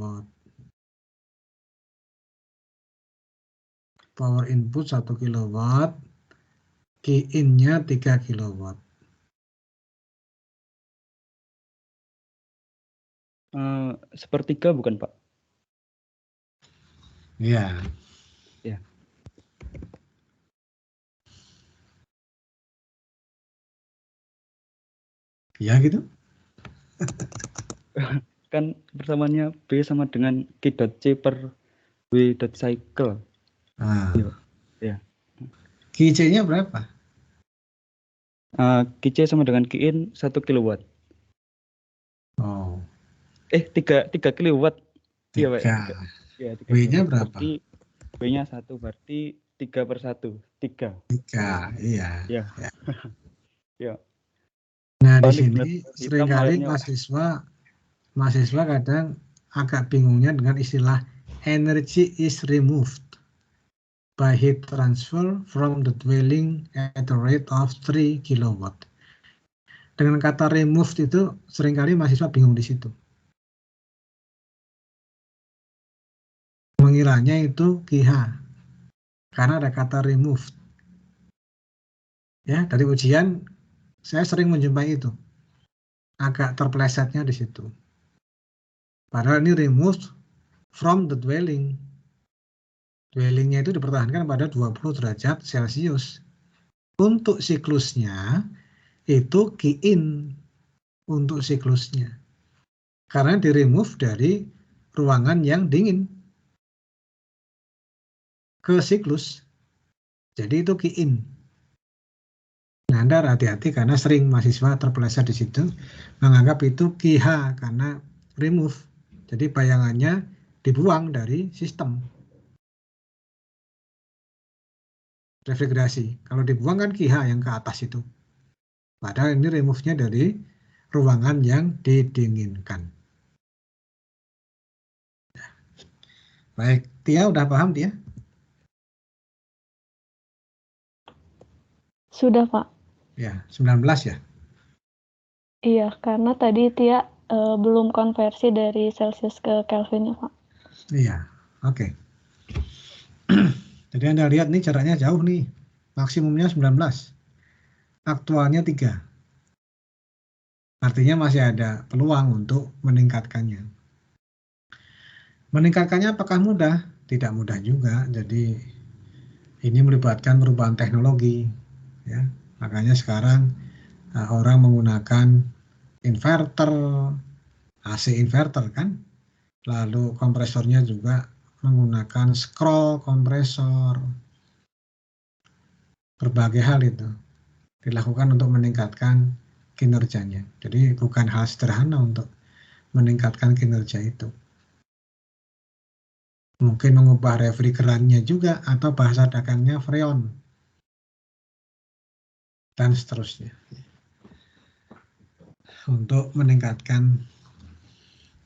Power input 1 kW. Qin-nya 3 kW. Sepertiga bukan Pak? Iya. Ya. Ya gitu. Kan persamaannya B sama dengan Q.C per W.cycle. Nah. Ya. QC-nya berapa? QC sama dengan Qin 1 kW. Oh. 3 kW. Iya Pak. 3. Ya, 3 W-nya kW. berapa? W-nya 1 berarti 3/1. 3. 3, iya. Ya. Ya. Nah, di Panik sini seringkali akhirnya, mahasiswa kadang agak bingungnya dengan istilah energy is removed by heat transfer from the dwelling at a rate of 3 kW. Dengan kata removed itu seringkali mahasiswa bingung di situ. Mengiranya itu QH karena ada kata removed. Ya, dari ujian saya sering menjumpai itu. Agak terpelesetnya di situ. Padahal ini removed from the dwelling. Dwellingnya itu dipertahankan pada 20 derajat Celcius. Untuk siklusnya itu Qin untuk siklusnya. Karena di remove dari ruangan yang dingin ke siklus. Jadi itu Qin. Nah, Anda hati-hati karena sering mahasiswa terpeleset di situ menganggap itu QH karena remove. Jadi bayangannya dibuang dari sistem. Refrigerasi. Kalau dibuang kan QH yang ke atas itu. Padahal ini remove-nya dari ruangan yang didinginkan. Baik, Tia udah paham Tia? Sudah Pak. Ya, 19 ya? Iya, karena tadi Tia belum konversi dari Celsius ke Kelvin ya Pak. Iya, oke. Jadi Anda lihat nih jaraknya jauh nih. Maksimumnya 19. Aktualnya 3. Artinya masih ada peluang untuk meningkatkannya. Meningkatkannya apakah mudah? Tidak mudah juga. Jadi ini melibatkan perubahan teknologi, ya. Makanya sekarang orang menggunakan inverter, AC inverter kan, lalu kompresornya juga menggunakan scroll kompresor. Berbagai hal itu dilakukan untuk meningkatkan kinerjanya. Jadi bukan hal sederhana untuk meningkatkan kinerja itu. Mungkin mengubah refrigerannya juga atau bahasa dagangnya freon dan seterusnya. Untuk meningkatkan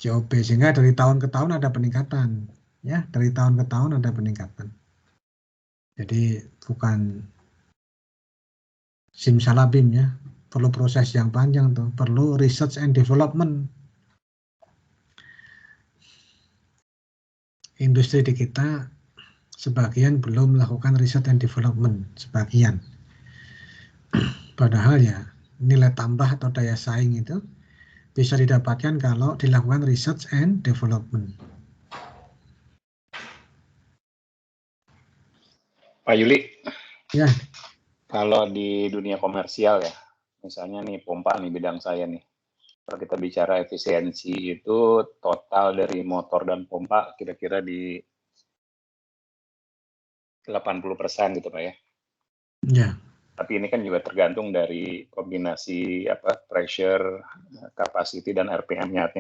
COP sehingga dari tahun ke tahun ada peningkatan, ya, dari tahun ke tahun ada peningkatan. Jadi bukan simsalabim ya, perlu proses yang panjang tuh, perlu research and development. Industri di kita sebagian belum melakukan research and development, sebagian. Padahal ya nilai tambah atau daya saing itu bisa didapatkan kalau dilakukan research and development. Pak Yuli, ya, kalau di dunia komersial ya, misalnya nih pompa nih bidang saya nih, kalau kita bicara efisiensi itu total dari motor dan pompa kira-kira di 80% gitu Pak ya. Ya. Tapi ini kan juga tergantung dari kombinasi pressure, capacity dan RPM-nya,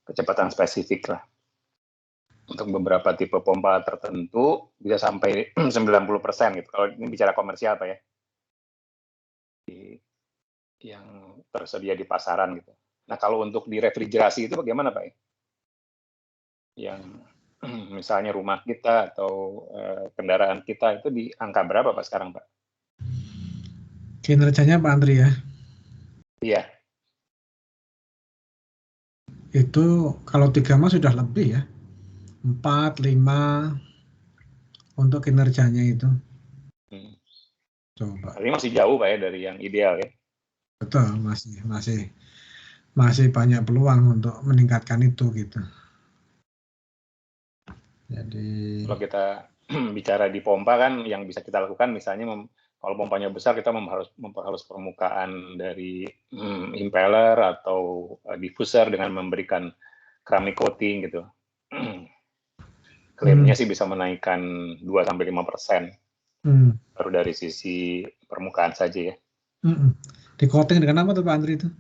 kecepatan spesifik lah. Untuk beberapa tipe pompa tertentu bisa sampai 90% gitu. Kalau ini bicara komersial Pak ya. Yang tersedia di pasaran gitu. Nah, kalau untuk di refrigerasi itu bagaimana Pak? Yang misalnya rumah kita atau kendaraan kita itu di angka berapa Pak sekarang Pak? Kinerjanya Pak Andri ya? Iya. Itu kalau 3 mah sudah lebih ya. 4, 5 untuk kinerjanya itu. Coba. Tapi masih jauh Pak ya dari yang ideal ya? Betul, masih banyak peluang untuk meningkatkan itu gitu. Jadi kalau kita bicara di pompa kan yang bisa kita lakukan misalnya kalau pompanya besar kita memperhalus permukaan dari impeller atau diffuser dengan memberikan keramik coating gitu. Klaimnya sih bisa menaikkan 2-5%. Baru dari sisi permukaan saja ya. Di coating dengan apa tuh Pak Andri itu?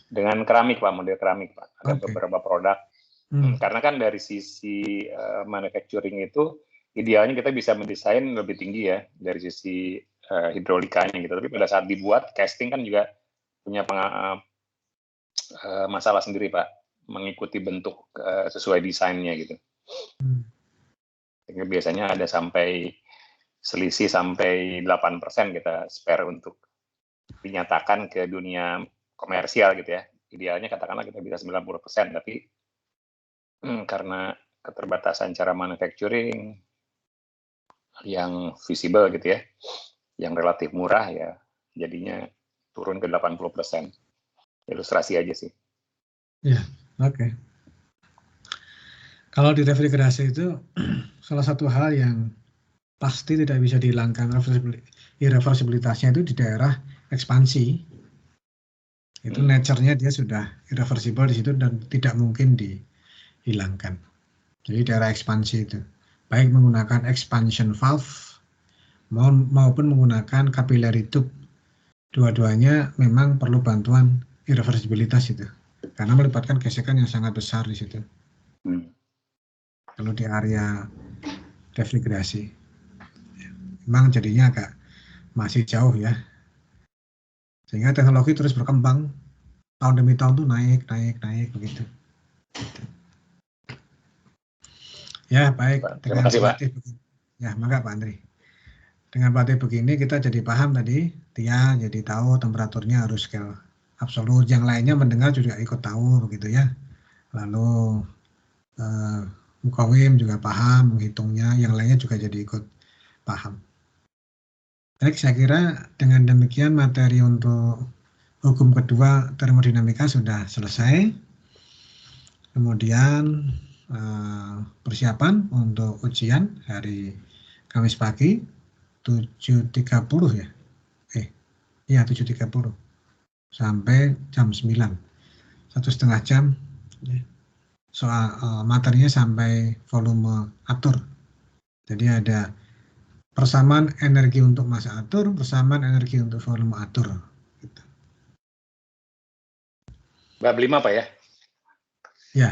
Dengan keramik Pak, model keramik Pak. Ada beberapa produk. Karena kan dari sisi manufacturing itu idealnya kita bisa mendesain lebih tinggi ya dari sisi hidrolikanya gitu. Tapi pada saat dibuat casting kan juga punya masalah sendiri Pak, mengikuti bentuk sesuai desainnya gitu. Sehingga biasanya ada selisih sampai 8% kita spare untuk dinyatakan ke dunia komersial gitu ya. Idealnya katakanlah kita bisa 90%, tapi karena keterbatasan cara manufacturing yang visible gitu ya, yang relatif murah ya, jadinya turun ke 80%. Ilustrasi aja sih. Ya, oke. Kalau di refrigerasi itu salah satu hal yang pasti tidak bisa dihilangkan irreversibilitasnya itu di daerah ekspansi. Itu nature-nya dia sudah irreversible di situ dan tidak mungkin dihilangkan. Jadi daerah ekspansi itu baik menggunakan expansion valve maupun menggunakan capillary tube. Dua-duanya memang perlu bantuan irreversibilitas itu. Karena melibatkan gesekan yang sangat besar di situ. Kalau di area refrigerasi. Memang jadinya agak masih jauh ya. Sehingga teknologi terus berkembang. Tahun demi tahun tuh naik begitu. Ya, baik. Terima kasih, Pak. Ya, maka Pak Andri. Dengan pelatih begini kita jadi paham tadi, Tia jadi tahu temperaturnya harus scale absolut. Yang lainnya mendengar juga ikut tahu begitu ya. Lalu Mukawim juga paham menghitungnya, yang lainnya juga jadi ikut paham. Baik, saya kira dengan demikian materi untuk hukum kedua termodinamika sudah selesai. Kemudian persiapan untuk ujian hari Kamis pagi 7.30 ya. Iya 7.30 sampai jam 9. 1,5 jam ya. Soal materinya sampai volume atur. Jadi ada persamaan energi untuk massa atur, persamaan energi untuk volume atur. Gitu. Bab 5 Pak ya? Ya,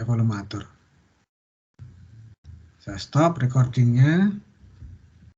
volume atur. Saya stop recordingnya.